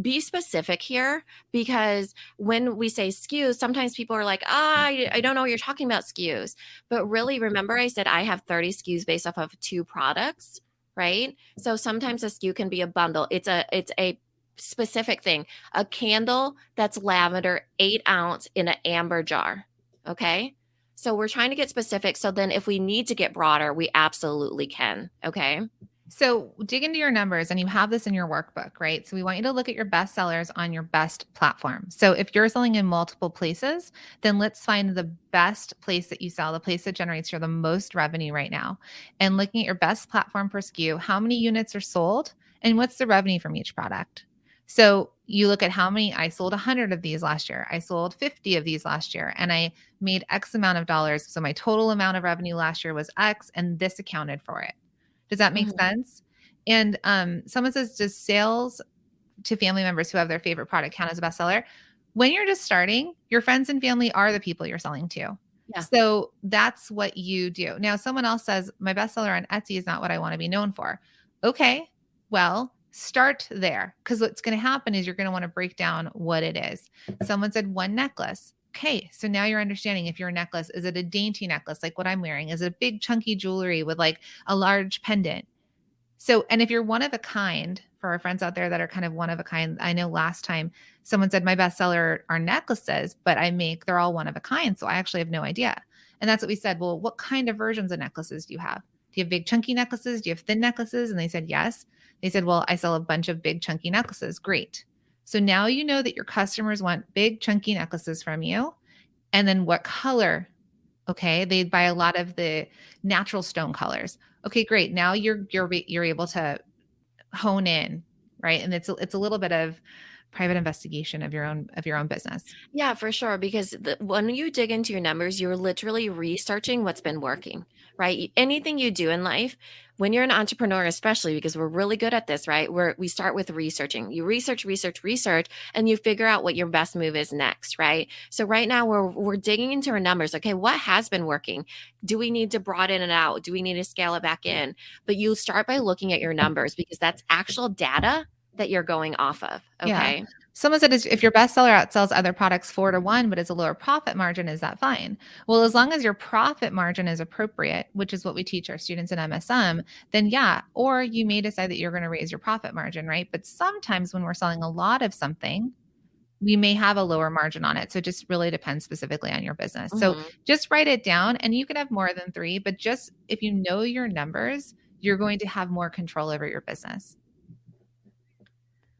Be specific here, because when we say SKUs, sometimes people are like, I don't know what you're talking about, SKUs. But really, remember I said I have 30 SKUs based off of 2 products, right? So sometimes a SKU can be a bundle. It's a specific thing. A candle that's lavender, 8 ounce in an amber jar. Okay. So we're trying to get specific. So then if we need to get broader, we absolutely can. Okay. So dig into your numbers, and you have this in your workbook, right? So we want you to look at your best sellers on your best platform. So if you're selling in multiple places, then let's find the best place that you sell, the place that generates you the most revenue right now. And looking at your best platform per SKU, how many units are sold and what's the revenue from each product? So you look at how many, I sold 100 of these last year. I sold 50 of these last year, and I made X amount of dollars. So my total amount of revenue last year was X, and this accounted for it. Does that make sense? And someone says, does sales to family members who have their favorite product count as a bestseller? When you're just starting, your friends and family are the people you're selling to. Yeah. So that's what you do. Now, someone else says, my bestseller on Etsy is not what I want to be known for. Okay, well, start there, because what's going to happen is you're going to want to break down what it is. Someone said one necklace. Okay, so now you're understanding if your necklace, is it a dainty necklace like what I'm wearing? Is it a big chunky jewelry with like a large pendant? So, and if you're one of a kind, for our friends out there that are kind of one of a kind, I know last time someone said my bestseller are necklaces, but they're all one of a kind. So I actually have no idea. And that's what we said. Well, what kind of versions of necklaces do you have? Do you have big chunky necklaces? Do you have thin necklaces? And they said, yes. They said, well, I sell a bunch of big chunky necklaces. Great. So now you know that your customers want big chunky necklaces from you. And then what color? Okay. They buy a lot of the natural stone colors. Okay, great. Now you're able to hone in, right? And it's a little bit of private investigation of your own business. Yeah, for sure. Because when you dig into your numbers, you're literally researching what's been working, right? Anything you do in life, when you're an entrepreneur, especially because we're really good at this, right? We start with researching. You research, research, research, and you figure out what your best move is next, right? So right now we're digging into our numbers. Okay, what has been working? Do we need to broaden it out? Do we need to scale it back in? But you start by looking at your numbers because that's actual data that you're going off of. Yeah. Okay. Someone said, if your bestseller outsells other products 4 to 1, but it's a lower profit margin, is that fine? Well, as long as your profit margin is appropriate, which is what we teach our students in MSM, then yeah. Or you may decide that you're going to raise your profit margin, right? But sometimes when we're selling a lot of something, we may have a lower margin on it. So it just really depends specifically on your business. So just write it down, and you can have more than 3, but just if you know your numbers, you're going to have more control over your business.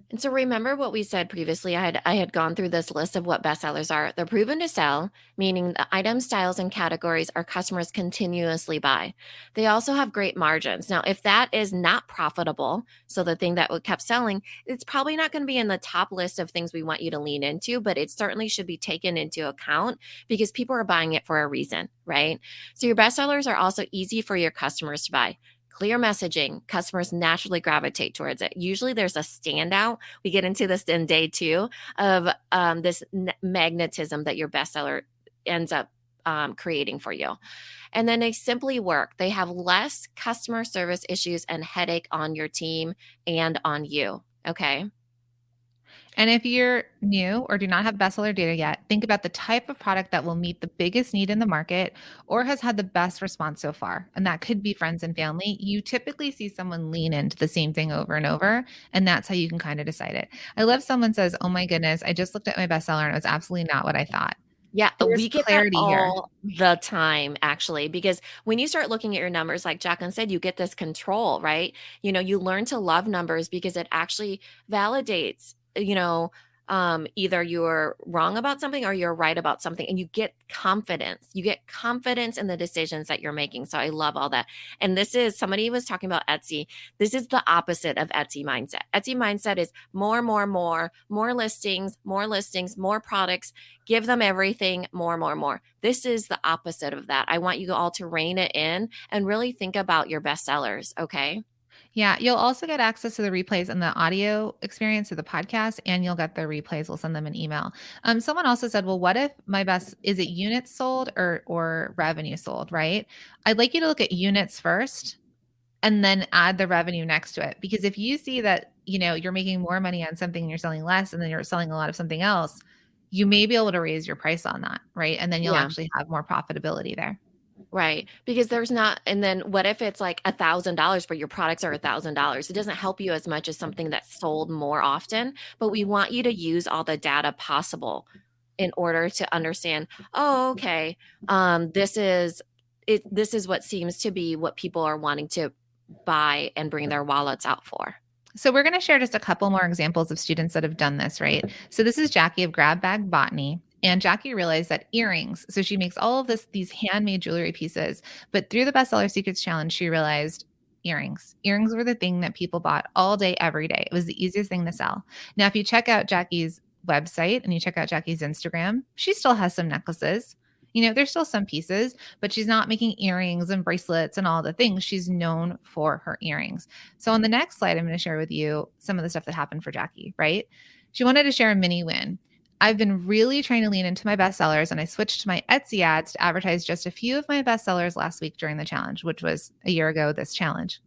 And so remember what we said previously. I had gone through this list of what bestsellers are. They're proven to sell, meaning the items, styles, and categories our customers continuously buy. They also have great margins. Now, if that is not profitable, so the thing that kept selling, it's probably not going to be in the top list of things we want you to lean into, but it certainly should be taken into account because people are buying it for a reason, right? So your bestsellers are also easy for your customers to buy. Clear messaging, customers naturally gravitate towards it. Usually there's a standout. We get into this in day 2 of this magnetism that your bestseller ends up creating for you. And then they simply work. They have less customer service issues and headache on your team and on you. Okay. And if you're new or do not have bestseller data yet, think about the type of product that will meet the biggest need in the market or has had the best response so far. And that could be friends and family. You typically see someone lean into the same thing over and over, and that's how you can kind of decide it. I love someone says, oh my goodness, I just looked at my bestseller and it was absolutely not what I thought. Yeah, There's we get that clarity here. all the time, actually, because when you start looking at your numbers, like Jacqueline said, you get this control, right? You learn to love numbers because it actually validates, either you're wrong about something or you're right about something, and you get confidence. You get confidence in the decisions that you're making. So I love all that. And somebody was talking about Etsy. This is the opposite of Etsy mindset. Etsy mindset is more listings, more products, give them everything, more. This is the opposite of that. I want you all to rein it in and really think about your bestsellers. Okay. Yeah, you'll also get access to the replays and the audio experience of the podcast, and you'll get the replays. We'll send them an email. Someone also said, well, what if is it units sold or revenue sold, right? I'd like you to look at units first and then add the revenue next to it. Because if you see that, you're making more money on something and you're selling less, and then you're selling a lot of something else, you may be able to raise your price on that, right? And then you'll actually have more profitability there. Right. Because there's not, and then what if it's like $1,000, but your products are $1,000? It doesn't help you as much as something that's sold more often, but we want you to use all the data possible in order to understand, oh, okay, this is what seems to be what people are wanting to buy and bring their wallets out for. So we're going to share just a couple more examples of students that have done this, right? So this is Jackie of Grab Bag Botany. And Jackie realized that earrings, so she makes all of these handmade jewelry pieces, but through the Bestseller Secrets Challenge, she realized earrings. Earrings were the thing that people bought all day, every day. It was the easiest thing to sell. Now, if you check out Jackie's website and you check out Jackie's Instagram, she still has some necklaces. There's still some pieces, but she's not making earrings and bracelets and all the things. She's known for her earrings. So on the next slide, I'm going to share with you some of the stuff that happened for Jackie, right? She wanted to share a mini win. I've been really trying to lean into my bestsellers, and I switched to my Etsy ads to advertise just a few of my bestsellers last week during the challenge, which was a year ago, this challenge.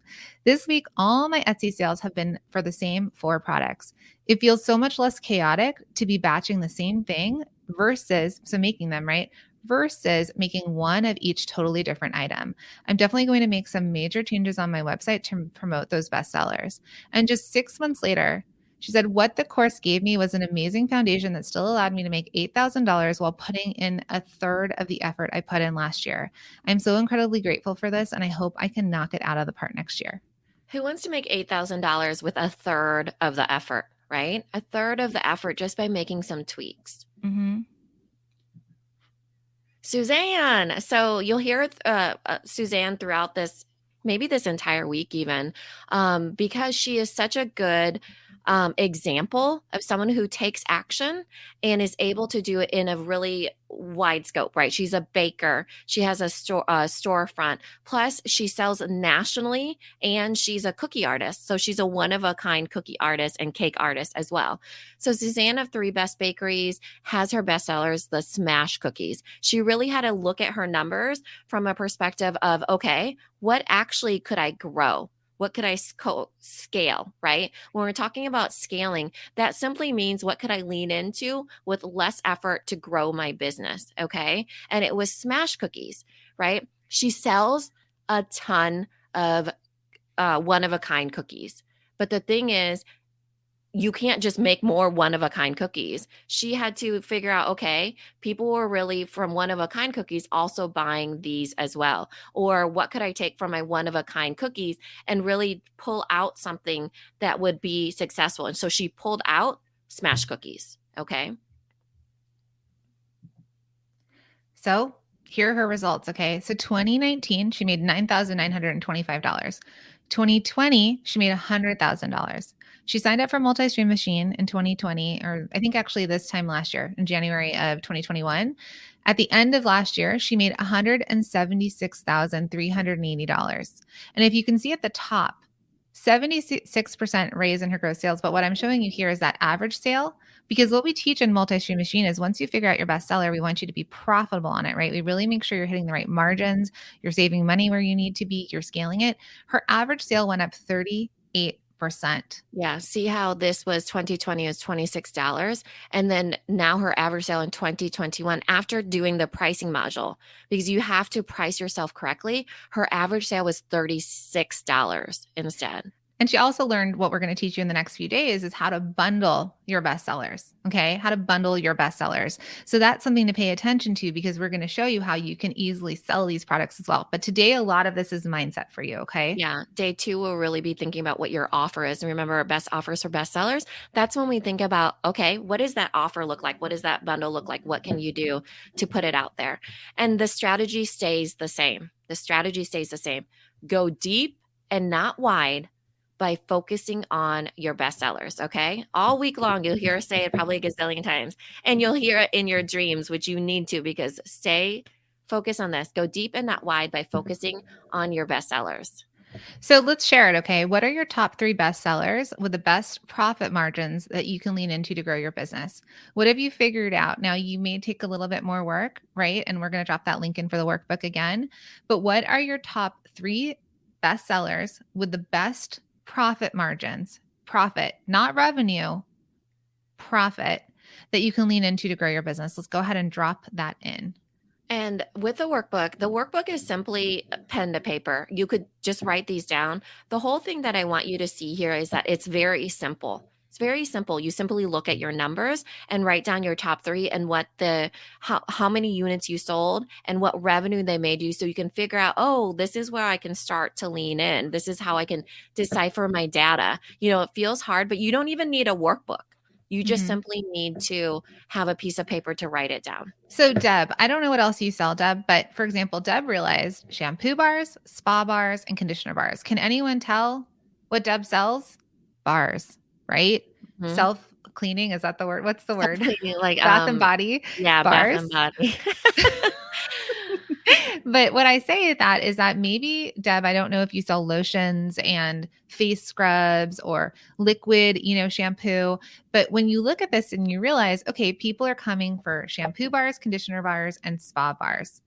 This week, all my Etsy sales have been for the same 4 products. It feels so much less chaotic to be batching the same thing making them, right? Versus making one of each totally different item. I'm definitely going to make some major changes on my website to promote those bestsellers. And just 6 months later, She said, what the course gave me was an amazing foundation that still allowed me to make $8,000 while putting in a third of the effort I put in last year. I'm so incredibly grateful for this, and I hope I can knock it out of the park next year. Who wants to make $8,000 with a third of the effort, right? A third of the effort just by making some tweaks. Mm-hmm. Suzanne. So you'll hear Suzanne throughout this, maybe this entire week even, because she is such a good example of someone who takes action and is able to do it in a really wide scope, right? She's a baker. She has a storefront. Plus, she sells nationally, and she's a cookie artist. So she's a one-of-a-kind cookie artist and cake artist as well. So Suzanne of Three Best Bakeries has her bestsellers, the Smash Cookies. She really had to look at her numbers from a perspective of, okay, what actually could I grow? What could I scale, right? When we're talking about scaling, that simply means what could I lean into with less effort to grow my business, okay? And it was Smash Cookies, right? She sells a ton of one-of-a-kind cookies. But the thing is, you can't just make more one-of-a-kind cookies. She had to figure out, okay, people were really from one-of-a-kind cookies also buying these as well. Or what could I take from my one-of-a-kind cookies and really pull out something that would be successful? And so she pulled out Smash Cookies, okay? So here are her results, okay? So 2019, she made $9,925. 2020, she made $100,000. She signed up for Multi-Stream Machine in 2020, or I think actually this time last year, in January of 2021. At the end of last year, she made $176,380. And if you can see at the top, 76% raise in her gross sales. But what I'm showing you here is that average sale, because what we teach in Multi-Stream Machine is once you figure out your bestseller, we want you to be profitable on it, right? We really make sure you're hitting the right margins, you're saving money where you need to be, you're scaling it. Her average sale went up 38%. Yeah. See how this was 2020 was $26. And then now her average sale in 2021, after doing the pricing module, because you have to price yourself correctly, her average sale was $36 instead. And she also learned what we're going to teach you in the next few days is how to bundle your bestsellers. Okay. How to bundle your bestsellers. So that's something to pay attention to because we're going to show you how you can easily sell these products as well. But today, a lot of this is mindset for you. Okay. Yeah. Day 2 will really be thinking about what your offer is. And remember, our best offers for bestsellers. That's when we think about, okay, what does that offer look like? What does that bundle look like? What can you do to put it out there? And the strategy stays the same. The strategy stays the same. Go deep and not wide by focusing on your bestsellers, okay? All week long, you'll hear us say it probably a gazillion times, and you'll hear it in your dreams, which you need to, because stay focused on this. Go deep and not wide by focusing on your bestsellers. So let's share it, okay? What are your top 3 bestsellers with the best profit margins that you can lean into to grow your business? What have you figured out? Now, you may take a little bit more work, right? And we're going to drop that link in for the workbook again. But what are your top 3 bestsellers with the best profit margins, profit, not revenue, profit that you can lean into to grow your business? Let's go ahead and drop that in. And with the workbook is simply pen to paper. You could just write these down. The whole thing that I want you to see here is that it's very simple. It's very simple. You simply look at your numbers and write down your top 3 and what how many units you sold and what revenue they made you, so you can figure out, oh, this is where I can start to lean in. This is how I can decipher my data. You know, it feels hard, but you don't even need a workbook. You just simply need to have a piece of paper to write it down. So Deb, I don't know what else you sell, Deb, but for example, Deb realized shampoo bars, spa bars, and conditioner bars. Can anyone tell what Deb sells? Bars, right? Mm-hmm. Self-cleaning, is that the word? What's the word? Like Bath and body. Yeah, bars. Bath and Body. But what I say that is that maybe, Deb, I don't know if you sell lotions and face scrubs or liquid, shampoo. But when you look at this and you realize, okay, people are coming for shampoo bars, conditioner bars, and spa bars.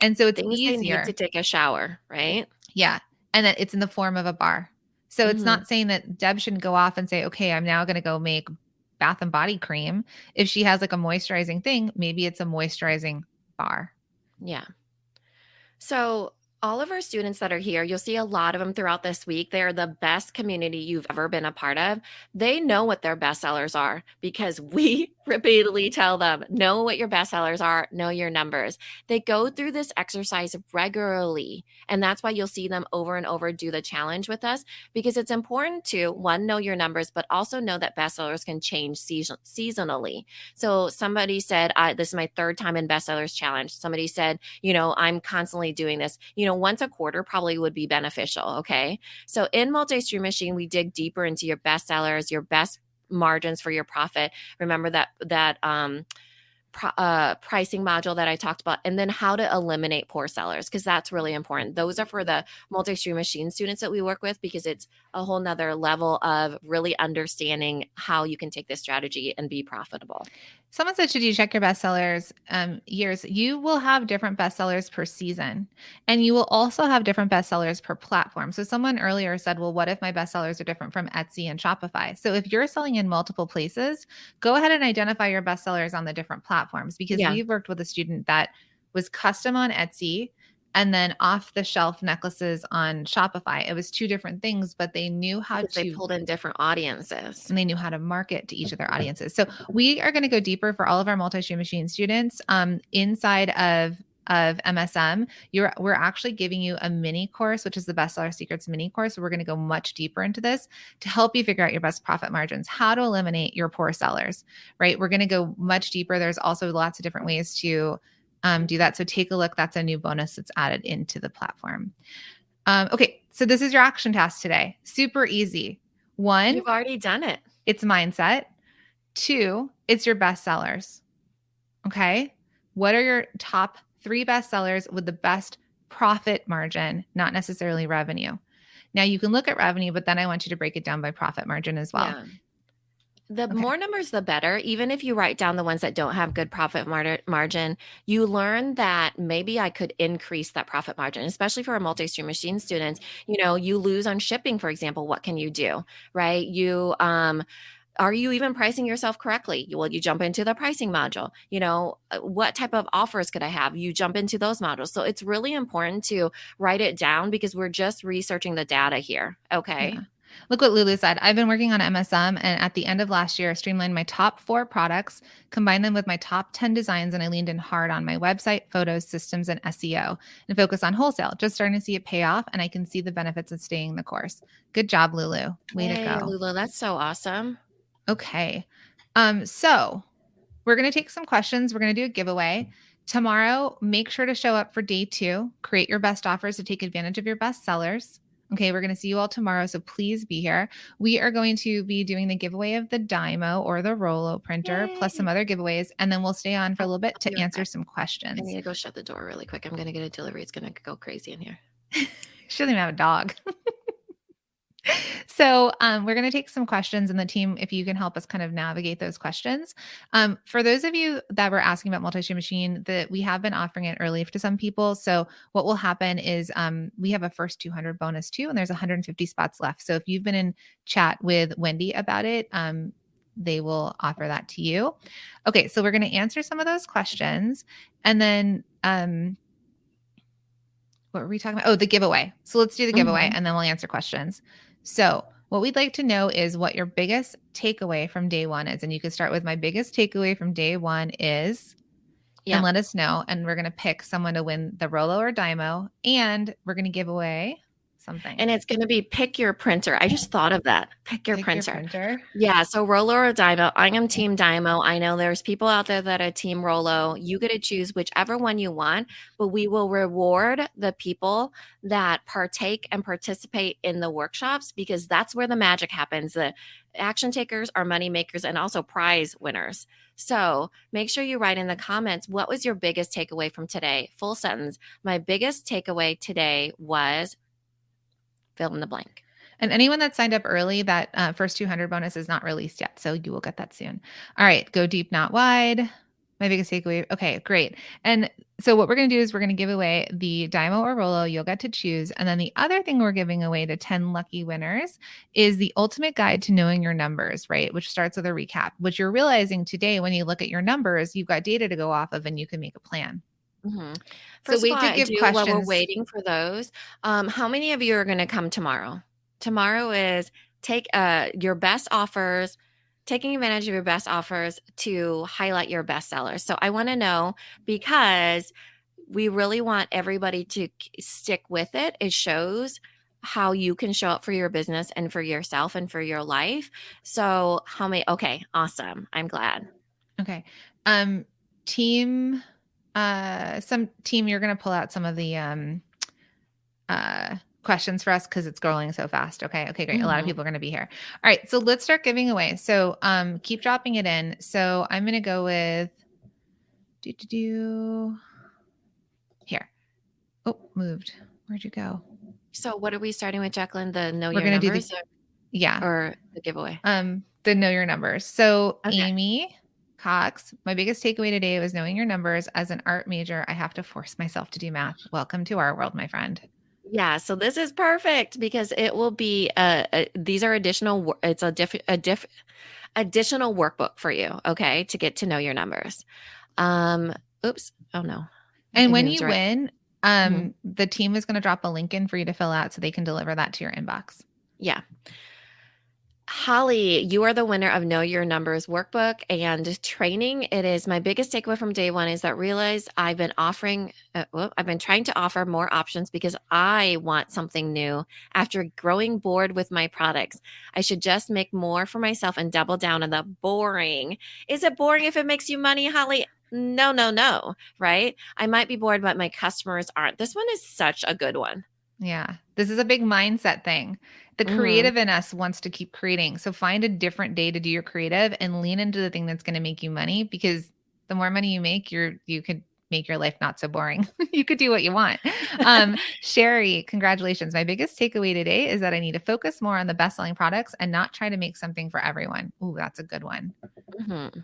And so it's easier. They need to take a shower, right? Yeah. And that it's in the form of a bar. So it's not saying that Deb shouldn't go off and say, okay, I'm now going to go make Bath and Body cream. If she has like a moisturizing thing, maybe it's a moisturizing bar. Yeah. So All of our students that are here, you'll see a lot of them throughout this week. They're the best community you've ever been a part of. They know what their bestsellers are because we repeatedly tell them, know what your bestsellers are, know your numbers. They go through this exercise regularly. And that's why you'll see them over and over do the challenge with us, because it's important to, one, know your numbers, but also know that bestsellers can change seasonally. So somebody said, this is my third time in bestsellers challenge. Somebody said, I'm constantly doing this. Once a quarter probably would be beneficial. Okay. So in multi-stream machine, we dig deeper into your best sellers, your best margins for your profit. Remember that pricing module that I talked about, and then how to eliminate poor sellers, because that's really important. Those are for the multi-stream machine students that we work with, because it's a whole nother level of really understanding how you can take this strategy and be profitable. Someone said, should you check your bestsellers years? You will have different bestsellers per season, and you will also have different bestsellers per platform. So someone earlier said, well, what if my bestsellers are different from Etsy and Shopify? So if you're selling in multiple places, go ahead and identify your bestsellers on the different platforms, because we've worked with a student that was custom on Etsy and then off the shelf necklaces on Shopify. It was two different things, but they knew how to. They pulled in different audiences. And they knew how to market to each of their audiences. So we are going to go deeper for all of our multi-stream machine students inside of MSM. We're actually giving you a mini course, which is the Bestseller Secrets mini course. So we're going to go much deeper into this to help you figure out your best profit margins, how to eliminate your poor sellers, right? We're going to go much deeper. There's also lots of different ways to do that. So take a look. That's a new bonus that's added into the platform. Okay. So this is your action task today. Super easy. 1, you've already done it. It's mindset. 2, it's your best sellers. Okay. What are your top 3 best sellers with the best profit margin, not necessarily revenue? Now you can look at revenue, but then I want you to break it down by profit margin as well. Yeah. The more numbers, the better. Even if you write down the ones that don't have good profit margin, you learn that maybe I could increase that profit margin, especially for a multi-stream machine students. You lose on shipping, for example. What can you do, right? Are you even pricing yourself correctly? Well, you jump into the pricing module. What type of offers could I have? You jump into those modules. So it's really important to write it down, because we're just researching the data here. Okay. Yeah. Look what Lulu said. I've been working on MSM, and at the end of last year, I streamlined my top 4 products, combined them with my top 10 designs, and I leaned in hard on my website, photos, systems, and SEO, and focus on wholesale. Just starting to see it pay off, and I can see the benefits of staying the course. Good job, Lulu. Way to go. Lulu, that's so awesome. Okay. So we're going to take some questions. We're going to do a giveaway. Tomorrow, make sure to show up for day 2. Create your best offers to take advantage of your best sellers. Okay, we're going to see you all tomorrow, so please be here. We are going to be doing the giveaway of the Dymo or the Rollo printer, plus some other giveaways, and then we'll stay on for a little bit to answer some questions. I need to go shut the door really quick. I'm going to get a delivery. It's going to go crazy in here. She doesn't even have a dog. So we're going to take some questions, and the team, if you can help us kind of navigate those questions. For those of you that were asking about multi-stream machine, that we have been offering it early to some people. So what will happen is we have a first 200 bonus too, and there's 150 spots left. So if you've been in chat with Wendy about it, they will offer that to you. Okay, so we're going to answer some of those questions, and then what were we talking about? Oh, the giveaway. So let's do the giveaway, and then we'll answer questions. So what we'd like to know is what your biggest takeaway from day 1 is. And you can start with my biggest takeaway from day 1 is, and let us know. And we're going to pick someone to win the Rollo or Dymo, and we're going to give away something. And it's going to be pick your printer. I just thought of that. Pick your printer. Yeah. So Rollo or Dymo. I am team Dymo. I know there's people out there that are team Rollo. You get to choose whichever one you want, but we will reward the people that partake and participate in the workshops, because that's where the magic happens. The action takers are money makers and also prize winners. So make sure you write in the comments, what was your biggest takeaway from today? Full sentence. My biggest takeaway today was fill in the blank. And anyone that signed up early, that first 200 bonus is not released yet. So you will get that soon. All right. Go deep, not wide. My biggest takeaway. Okay, great. And so what we're going to do is we're going to give away the Dymo or Rollo. You'll get to choose. And then the other thing we're giving away to 10 lucky winners is the ultimate guide to knowing your numbers, right? Which starts with a recap, which you're realizing today when you look at your numbers, you've got data to go off of and you can make a plan. Mhm. So First of all, wait to I give do while we're questions. waiting for those, how many of you are gonna come tomorrow? Tomorrow is take, your best offers taking advantage of your best offers to highlight your best sellers. So I wanna know because we really want everybody to stick with it. It shows how you can show up for your business and for yourself and for your life. So how many okay, awesome. I'm glad. Okay. Team, some team, you're going to pull out some of the questions for us because it's scrolling so fast. Okay. Okay, great. A lot of Mhm. people are going to be here. All right. So let's start giving away. So keep dropping it in. So I'm going to go with here. Oh, moved. Where'd you go? So what are we starting with, Jacqueline? The know We're your going to do the, numbers yeah. or the giveaway? The know your numbers. So Okay. Amy Cox, my biggest takeaway today was knowing your numbers. As an art major, I have to force myself to do math. Welcome to our world, my friend. Yeah, so this is perfect because it will be these are it's additional workbook for you, okay, to get to know your numbers. Oops. Oh no. And It when moves you right. win, Mhm. the team is going to drop a link in for you to fill out so they can deliver that to your inbox. Yeah. Holly, you are the winner of Know Your Numbers workbook and training. It is my biggest takeaway from day one is that realize I've been I've been trying to offer more options because I want something new. After growing bored with my products, I should just make more for myself and double down on the boring. Is it boring if it makes you money, Holly? No, no, no. Right? I might be bored, but my customers aren't. This one is such a good one. Yeah. This is a big mindset thing. The Mhm. creative in us wants to keep creating. So find a different day to do your creative and lean into the thing that's going to make you money because the more money you make, you could make your life not so boring. You could do what you want. Sherry, congratulations. My biggest takeaway today is that I need to focus more on the best-selling products and not try to make something for everyone. Ooh, that's a good one. Mhm.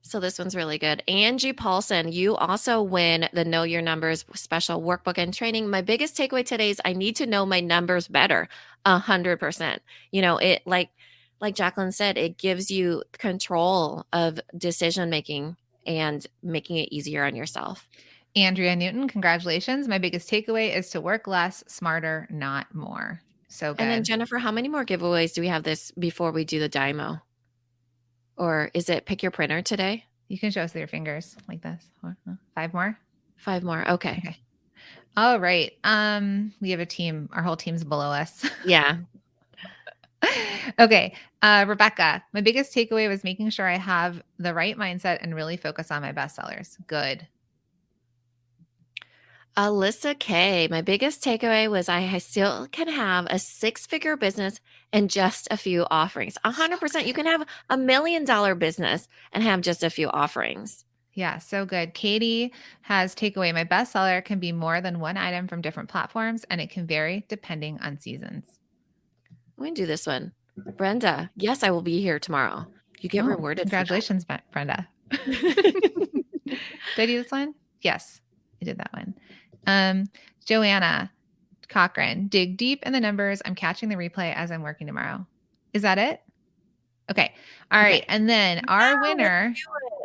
So this one's really good. Angie Paulson, you also win the Know Your Numbers special workbook and training. My biggest takeaway today is I need to know my numbers better. 100%. You know, it like Jacqueline said, it gives you control of decision making and making it easier on yourself. Andrea Newton, congratulations. My biggest takeaway is to work less, smarter, not more. So And then good. Jennifer, how many more giveaways do we have this before we do the Dymo? Or is it pick your printer today? You can show us with your fingers like this. 5 more. 5 more. Okay. Okay. All right. We have a team. Our whole team's below us. Yeah. Okay. Rebecca, my biggest takeaway was making sure I have the right mindset and really focus on my bestsellers. Good. Alyssa K, my biggest takeaway was I still can have a six-figure business and just a few offerings. 100%. You can have $1 million business and have just a few offerings. Yeah, so good. Katie has takeaway. My bestseller can be more than one item from different platforms, and it can vary depending on seasons. I'm going to do this one. Brenda, yes, I will be here tomorrow. You get Oh, rewarded for congratulations, Brenda. that. Did I do this one? Yes, I did that one. Joanna Cochran, dig deep in the numbers. I'm catching the replay as I'm working tomorrow. Is that it? Okay. All right. Okay. And then our winner,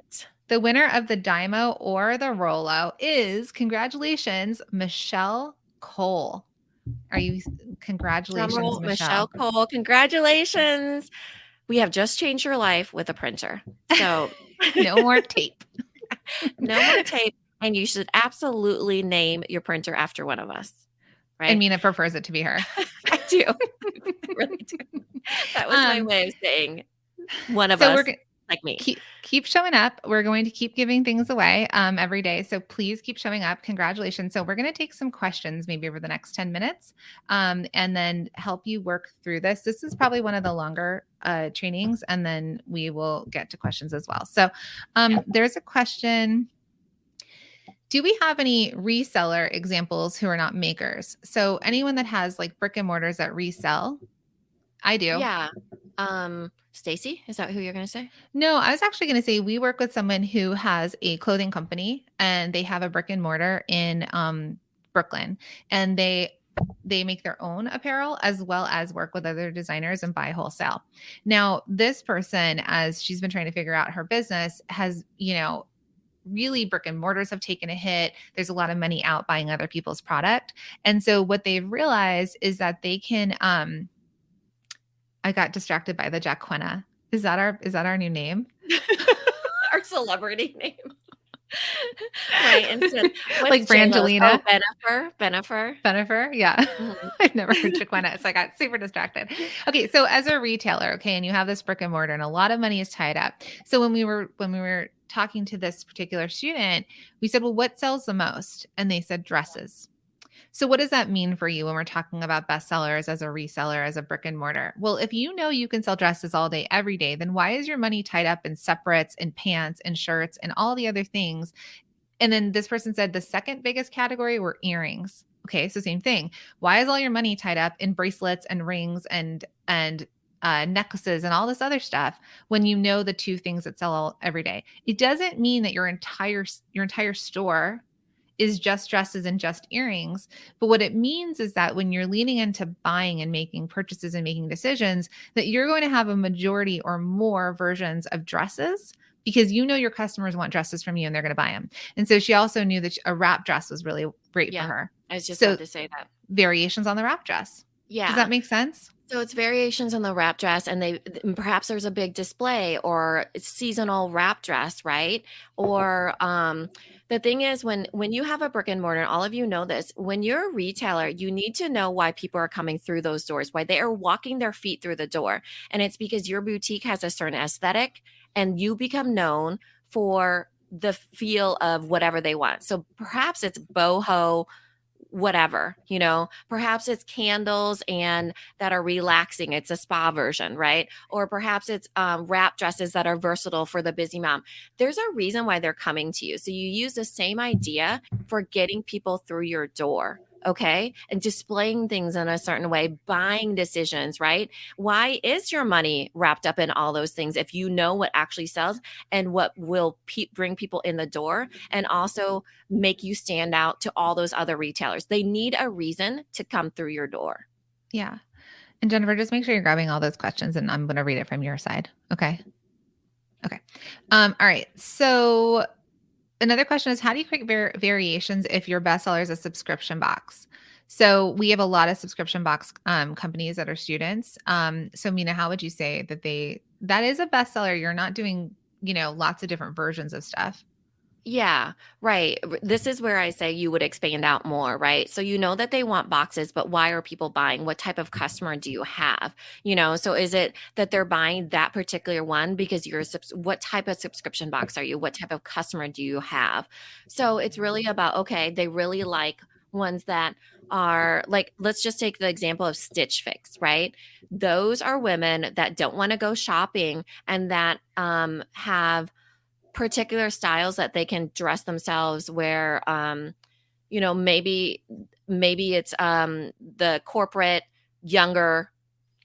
It. the winner of the Dymo or the Rolo is, congratulations, Michelle Cole. Congratulations, Drumroll, Michelle Michelle. Cole. Congratulations. We have just changed your life with a printer. So No more tape. no more tape. And you should absolutely name your printer after one of us. Right? And Mina prefers it to be her. I do. I really do. That was my way of saying one of So us, we're like me. keep showing up. We're going to keep giving things away every day. So please keep showing up. Congratulations. So we're going to take some questions maybe over the next 10 minutes and then help you work through this. This is probably one of the longer trainings, and then we will get to questions as well. So there's a question. Do we have any reseller examples who are not makers? So anyone that has like brick and mortars that resell? I do. Yeah. Stacy, is that who you're going to say? No, I was actually going to say we work with someone who has a clothing company and they have a brick and mortar in Brooklyn, and they make their own apparel as well as work with other designers and buy wholesale. Now, this person, as she's been trying to figure out her business, has, really brick and mortars have taken a hit. There's a lot of money out buying other people's product. And so what they've realized is that they can, I got distracted by the Jaquena. Is that our new name? Our celebrity name. Right. Instead, what's Like J-Lo's? Brangelina? Oh, Benifer. Benifer? Yeah. Mhm. I've never heard Jaquena, so I got super distracted. Okay, so as a retailer, okay, and you have this brick and mortar and a lot of money is tied up. So when we were talking to this particular student, we said, well, what sells the most? And they said dresses. So what does that mean for you when we're talking about bestsellers as a reseller, as a brick and mortar? Well, if you know you can sell dresses all day, every day, then why is your money tied up in separates and pants and shirts and all the other things? And then this person said the second biggest category were earrings. Okay, so same thing. Why is all your money tied up in bracelets and rings and necklaces and all this other stuff when you know the two things that sell every day? It doesn't mean that your entire store is just dresses and just earrings. But what it means is that when you're leaning into buying and making purchases and making decisions, that you're going to have a majority or more versions of dresses because you know your customers want dresses from you and they're going to buy them. And so she also knew that a wrap dress was really great for her. I was just So about to say that. variations on the wrap dress. Yeah. Does that make sense? So it's variations on the wrap dress, and perhaps there's a big display or seasonal wrap dress, right? Or the thing is, when you have a brick and mortar, all of you know this, when you're a retailer, you need to know why people are coming through those doors, why they are walking their feet through the door. And it's because your boutique has a certain aesthetic and you become known for the feel of whatever they want. So perhaps it's boho, whatever, perhaps it's candles and that are relaxing. It's a spa version, right? Or perhaps it's wrap dresses that are versatile for the busy mom. There's a reason why they're coming to you. So you use the same idea for getting people through your door. Okay. And displaying things in a certain way, buying decisions, right? Why is your money wrapped up in all those things if you know what actually sells and what will bring people in the door and also make you stand out to all those other retailers? They need a reason to come through your door. Yeah. And Jennifer, just make sure you're grabbing all those questions and I'm going to read it from your side. Okay. Okay. All right. So another question is, how do you create variations if your bestseller is a subscription box? So we have a lot of subscription box companies that are students. So Mina, how would you say that is a bestseller? You're not doing, lots of different versions of stuff. Yeah, right. This is where I say you would expand out more, right? So you know that they want boxes, but why are people buying? What type of customer do you have? So is it that they're buying that particular one because what type of subscription box are you? What type of customer do you have? So it's really about, okay, they really like ones that are like, let's just take the example of Stitch Fix, right? Those are women that don't want to go shopping and that have particular styles that they can dress themselves where maybe it's the corporate younger,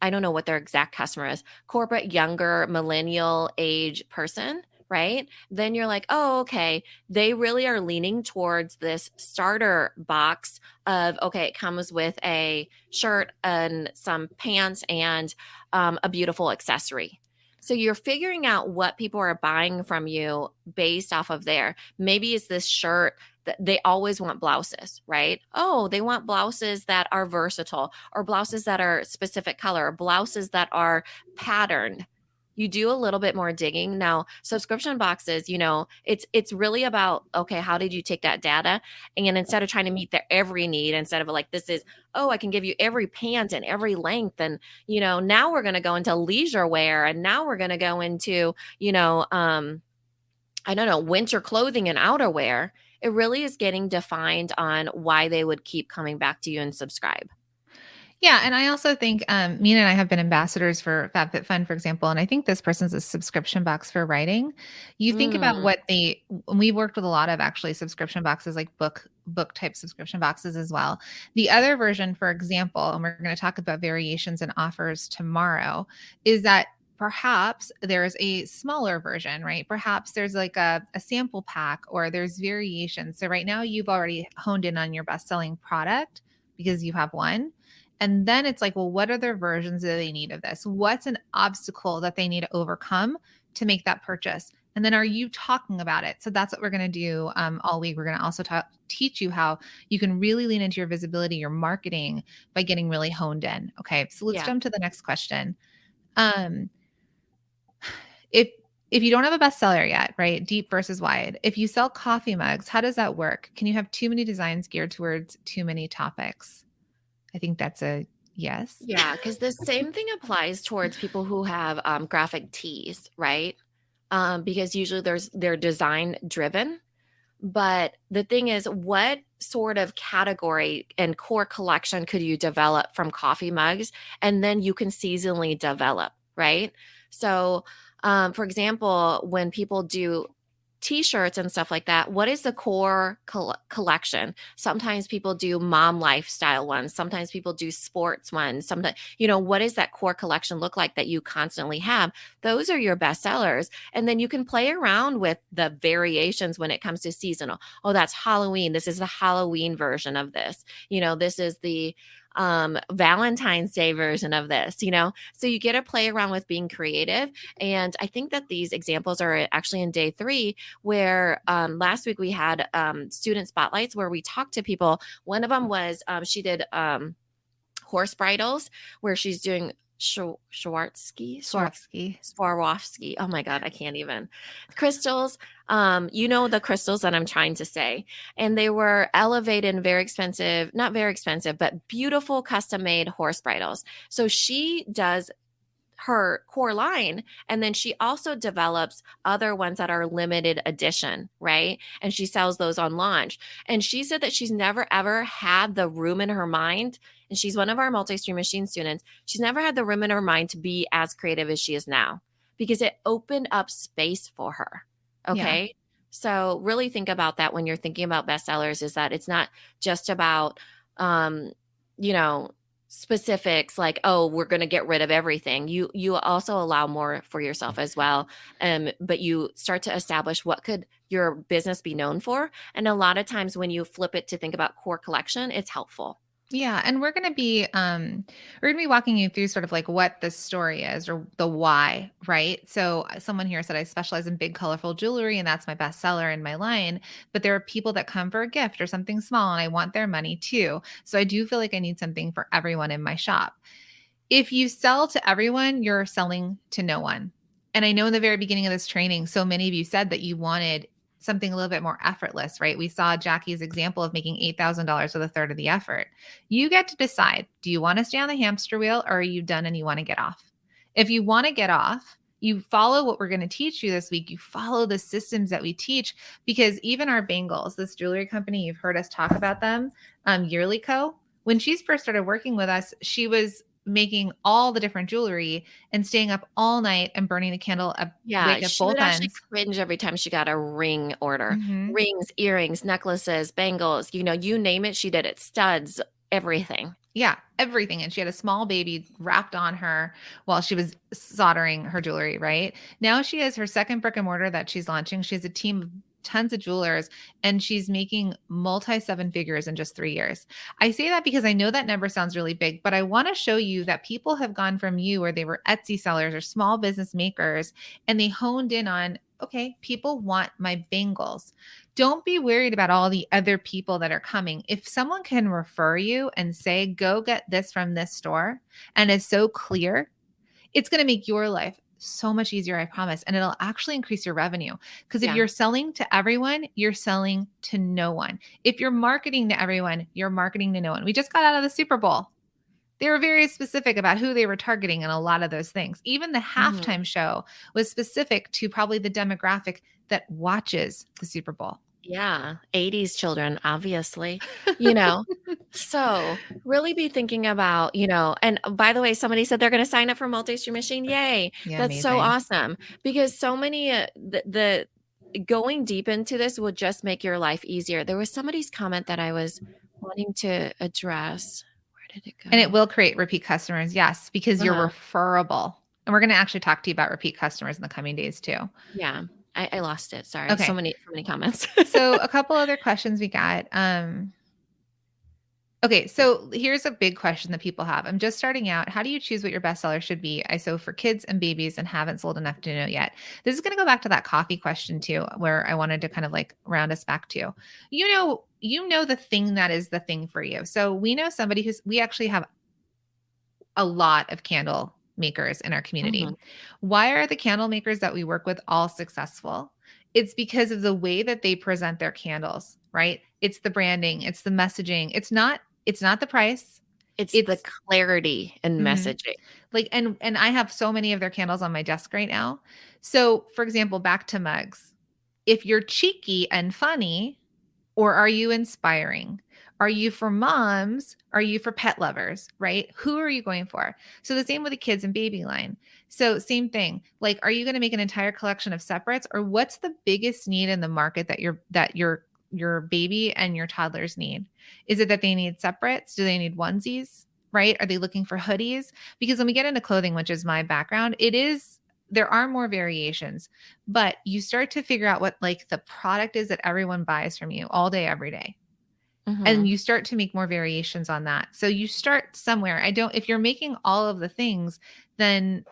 I don't know what their exact customer is, corporate younger millennial age person, right? Then you're like, oh, okay, they really are leaning towards this starter box of, okay, it comes with a shirt and some pants and a beautiful accessory. So you're figuring out what people are buying from you based off of there. Maybe it's this shirt that they always want blouses, right? Oh, they want blouses that are versatile or blouses that are specific color, or blouses that are patterned. You do a little bit more digging. Now, subscription boxes, it's really about, okay, how did you take that data? And instead of trying to meet their every need, instead of like, this is, oh, I can give you every pant and every length. And, now we're going to go into leisure wear. And now we're going to go into, I don't know, winter clothing and outerwear. It really is getting defined on why they would keep coming back to you and subscribe. Yeah. And I also think Mina and I have been ambassadors for FabFitFun, for example. And I think this person's a subscription box for writing. You think about we worked with a lot of actually subscription boxes, like book type subscription boxes as well. The other version, for example, and we're going to talk about variations and offers tomorrow, is that perhaps there's a smaller version, right? Perhaps there's like a sample pack or there's variations. So right now you've already honed in on your best-selling product because you have one. And then it's like, well, what other versions do they need of this? What's an obstacle that they need to overcome to make that purchase? And then are you talking about it? So that's what we're going to do all week. We're going to also teach you how you can really lean into your visibility, your marketing by getting really honed in. Okay. So let's Yeah. jump to the next question. Um, if you don't have a bestseller yet, right? Deep versus wide. If you sell coffee mugs, how does that work? Can you have too many designs geared towards too many topics? I think that's a yes. Yeah, because the same thing applies towards people who have graphic tees, right? Because usually they're design driven. But the thing is, what sort of category and core collection could you develop from coffee mugs? And then you can seasonally develop, right? So, for example, when people do t-shirts and stuff like that, what is the core collection? Sometimes people do mom lifestyle ones, sometimes people do sports ones, sometimes, what does that core collection look like that you constantly have? Those are your best sellers. And then you can play around with the variations when it comes to seasonal. Oh, that's Halloween. This is the Halloween version of this. This is the Valentine's Day version of this, so you get to play around with being creative. And I think that these examples are actually in day 3, where last week we had student spotlights where we talked to people. One of them was she did horse bridles, where she's doing Swarovski. Oh my God, I can't even. Crystals, the crystals that I'm trying to say. And they were elevated and very expensive, not very expensive, but beautiful custom made horse bridles. So she does her core line, and then she also develops other ones that are limited edition, right? And she sells those on launch. And she said that she's never ever had the room in her mind, and she's one of our multi-stream machine students. She's never had the room in her mind to be as creative as she is now, because it opened up space for her. Okay. Yeah. So really think about that when you're thinking about bestsellers, is that it's not just about specifics like, oh, we're going to get rid of everything. You also allow more for yourself as well. But you start to establish what could your business be known for. And a lot of times when you flip it to think about core collection, it's helpful. Yeah. And we're going to be walking you through sort of like what the story is, or the why, right? So someone here said, I specialize in big, colorful jewelry, and that's my bestseller in my line. But there are people that come for a gift or something small, and I want their money too. So I do feel like I need something for everyone in my shop. If you sell to everyone, you're selling to no one. And I know in the very beginning of this training, so many of you said that you wanted something a little bit more effortless, right? We saw Jackie's example of making $8,000 with a third of the effort. You get to decide, do you want to stay on the hamster wheel, or are you done and you want to get off? If you want to get off, you follow what we're going to teach you this week. You follow the systems that we teach, because even our bangles, this jewelry company, you've heard us talk about them, Yearly Co. When she first started working with us, she was making all the different jewelry and staying up all night and burning the candle up. Yeah, she would actually cringe every time she got a ring order. Mm-hmm. Rings, earrings, necklaces, bangles, you name it, she did it. Studs, everything. Yeah, everything. And she had a small baby wrapped on her while she was soldering her jewelry, right? Now she has her second brick and mortar that she's launching. She has a team of tons of jewelers, and she's making multi-7 figures in just 3 years. I say that because I know that number sounds really big, but I want to show you that people have gone from you, where they were Etsy sellers or small business makers, and they honed in on, okay, people want my bangles. Don't be worried about all the other people that are coming. If someone can refer you and say, go get this from this store, and is so clear, it's going to make your life so much easier, I promise. And it'll actually increase your revenue. Because if you're selling to everyone, you're selling to no one. If you're marketing to everyone, you're marketing to no one. We just got out of the Super Bowl. They were very specific about who they were targeting and a lot of those things. Even the halftime show was specific to probably the demographic that watches the Super Bowl. Yeah, 80s children, obviously, So really be thinking about, and by the way, somebody said they're going to sign up for multi-stream machine. Yay. Yeah, that's amazing. So awesome, because so many, the going deep into this will just make your life easier. There was somebody's comment that I was wanting to address. Where did it go? And it will create repeat customers. Yes, because you're referable. And we're going to actually talk to you about repeat customers in the coming days too. Yeah. I lost it. Sorry. Okay. So many comments. So a couple other questions we got. Okay, so here's a big question that people have. I'm just starting out. How do you choose what your bestseller should be? I sew for kids and babies and haven't sold enough to know yet. This is going to go back to that coffee question too, where I wanted to kind of like round us back to. You know the thing that is the thing for you. So we know somebody we actually have a lot of candle makers in our community. Mhm. Why are the candle makers that we work with all successful? It's because of the way that they present their candles, right? It's the branding, it's the messaging. It's not the price. It's the It's clarity in mhm. messaging. Like and I have so many of their candles on my desk right now. So, for example, back to mugs. If you're cheeky and funny, or are you inspiring? Are you for moms? Are you for pet lovers, right? Who are you going for? So the same with the kids and baby line. So same thing. Like, are you going to make an entire collection of separates, or what's the biggest need in the market that your baby and your toddlers need? Is it that they need separates? Do they need onesies? Right? Are they looking for hoodies? Because when we get into clothing, which is my background, there are more variations, but you start to figure out what like the product is that everyone buys from you all day, every day. And Mhm. you start to make more variations on that. So you start somewhere. If you're making all of the things, then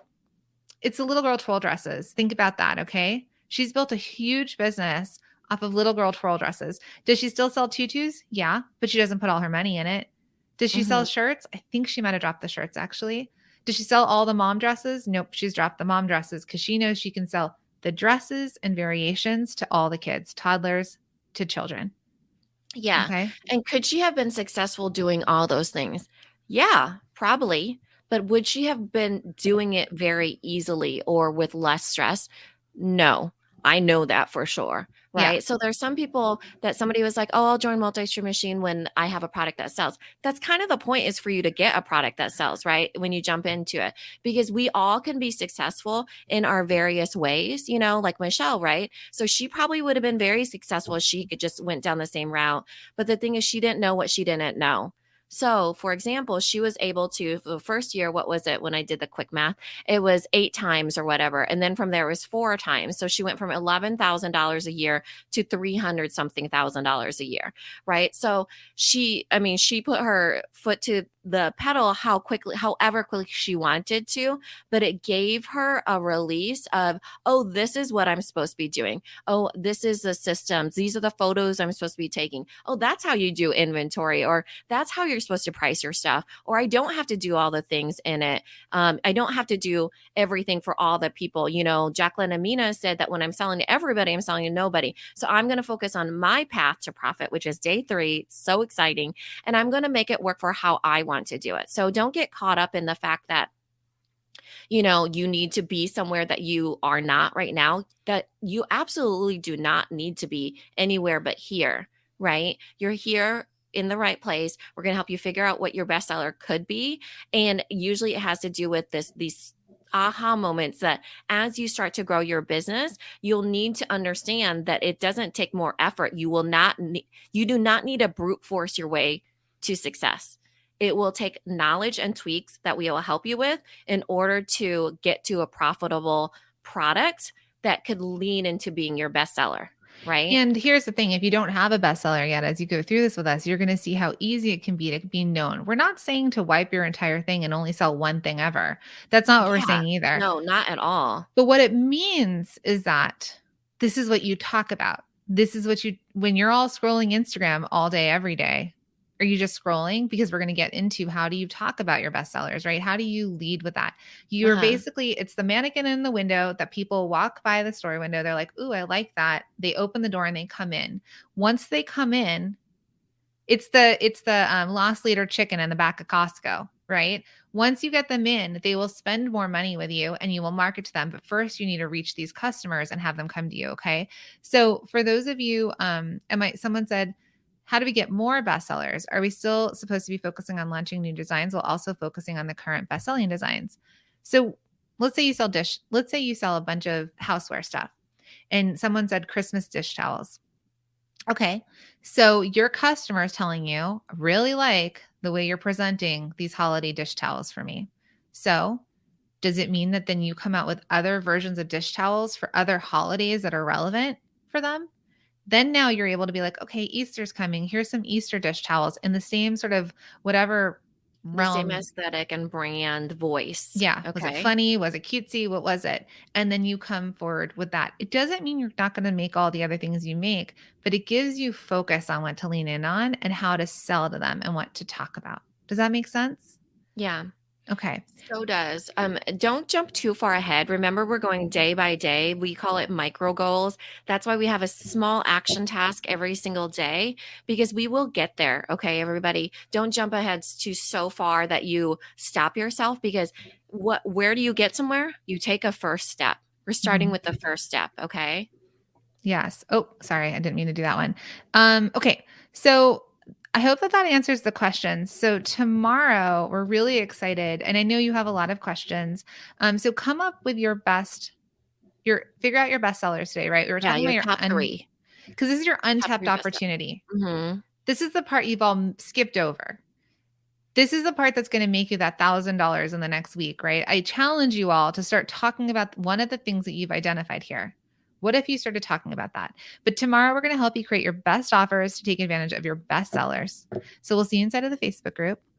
it's the little girl twirl dresses. Think about that. Okay. She's built a huge business off of little girl twirl dresses. Does she still sell tutus? Yeah, but she doesn't put all her money in it. Does she sell Mhm. shirts? I think she might have dropped the shirts actually. Does she sell all the mom dresses? Nope, she's dropped the mom dresses because she knows she can sell the dresses and variations to all the kids, toddlers to children. Yeah. Okay. And could she have been successful doing all those things? Yeah, probably. But would she have been doing it very easily or with less stress? No. I know that for sure. Yeah. Right. So there's some people that somebody was like, oh, I'll join Multi Stream Machine when I have a product that sells. That's kind of the point, is for you to get a product that sells, right? When you jump into it, because we all can be successful in our various ways, like Michelle, right? So she probably would have been very successful if she could just went down the same route. But the thing is, she didn't know what she didn't know. So, for example, she was able to, for the first year, what was it when I did the quick math? It was 8 times or whatever. And then from there, it was 4 times. So she went from $11,000 a year to 300 something thousand dollars a year. Right. So she put her foot to the pedal however quickly she wanted to, but it gave her a release of, oh, this is what I'm supposed to be doing. Oh, this is the systems. These are the photos I'm supposed to be taking. Oh, that's how you do inventory, or that's how you're supposed to price your stuff. Or I don't have to do all the things in it. I don't have to do everything for all the people. Jacqueline Amina said that when I'm selling to everybody, I'm selling to nobody. So I'm going to focus on my path to profit, which is day 3. So exciting. And I'm going to make it work for how I want to do it. So don't get caught up in the fact that you need to be somewhere that you are not right now, that you absolutely do not need to be anywhere but here, right? You're here in the right place. We're going to help you figure out what your bestseller could be. And usually it has to do with these aha moments that as you start to grow your business, you'll need to understand that it doesn't take more effort. You do not need to brute force your way to success. It will take knowledge and tweaks that we will help you with in order to get to a profitable product that could lean into being your bestseller, right? And here's the thing, if you don't have a bestseller yet, as you go through this with us, you're going to see how easy it can be to be known. We're not saying to wipe your entire thing and only sell one thing ever. That's not what we're Yeah. saying either. No, not at all. But what it means is that this is what you talk about. This is when you're all scrolling Instagram all day, every day, are you just scrolling? Because we're going to get into how do you talk about your bestsellers, right? How do you lead with that? You're Uh-huh. basically, it's the mannequin in the window that people walk by the store window. They're like, ooh, I like that. They open the door and they come in. Once they come in, it's the lost leader chicken in the back of Costco, right? Once you get them in, they will spend more money with you and you will market to them. But first, you need to reach these customers and have them come to you. Okay. So for those of you, someone said, how do we get more bestsellers? Are we still supposed to be focusing on launching new designs while also focusing on the current best-selling designs? So let's say you sell a bunch of houseware stuff, and someone said Christmas dish towels. Okay. So your customer is telling you, I really like the way you're presenting these holiday dish towels for me. So does it mean that then you come out with other versions of dish towels for other holidays that are relevant for them? Then now you're able to be like, okay, Easter's coming. Here's some Easter dish towels in the same sort of whatever The same realm. aesthetic and brand voice. Yeah. Was it Okay. funny? Was it cutesy? What was it? And then you come forward with that. It doesn't mean you're not going to make all the other things you make, but it gives you focus on what to lean in on and how to sell to them and what to talk about. Does that make sense? Yeah. Okay. So does. Don't jump too far ahead. Remember, we're going day by day. We call it micro goals. That's why we have a small action task every single day, because we will get there. Okay, everybody. Don't jump ahead to so far that you stop yourself, because where do you get somewhere? You take a first step. We're starting with the first step. Okay. Yes. Oh, sorry. I didn't mean to do that one. Okay. So I hope that answers the question. So tomorrow we're really excited, and I know you have a lot of questions. So come up with figure out your best sellers today, right? We were Yeah, talking your about top three. because this is your Top untapped three best sellers. opportunity. Mm-hmm. This is the part you've all skipped over. This is the part that's going to make you that $1,000 in the next week, right? I challenge you all to start talking about one of the things that you've identified here. What if you started talking about that? But tomorrow we're going to help you create your best offers to take advantage of your best sellers. So we'll see you inside of the Facebook group.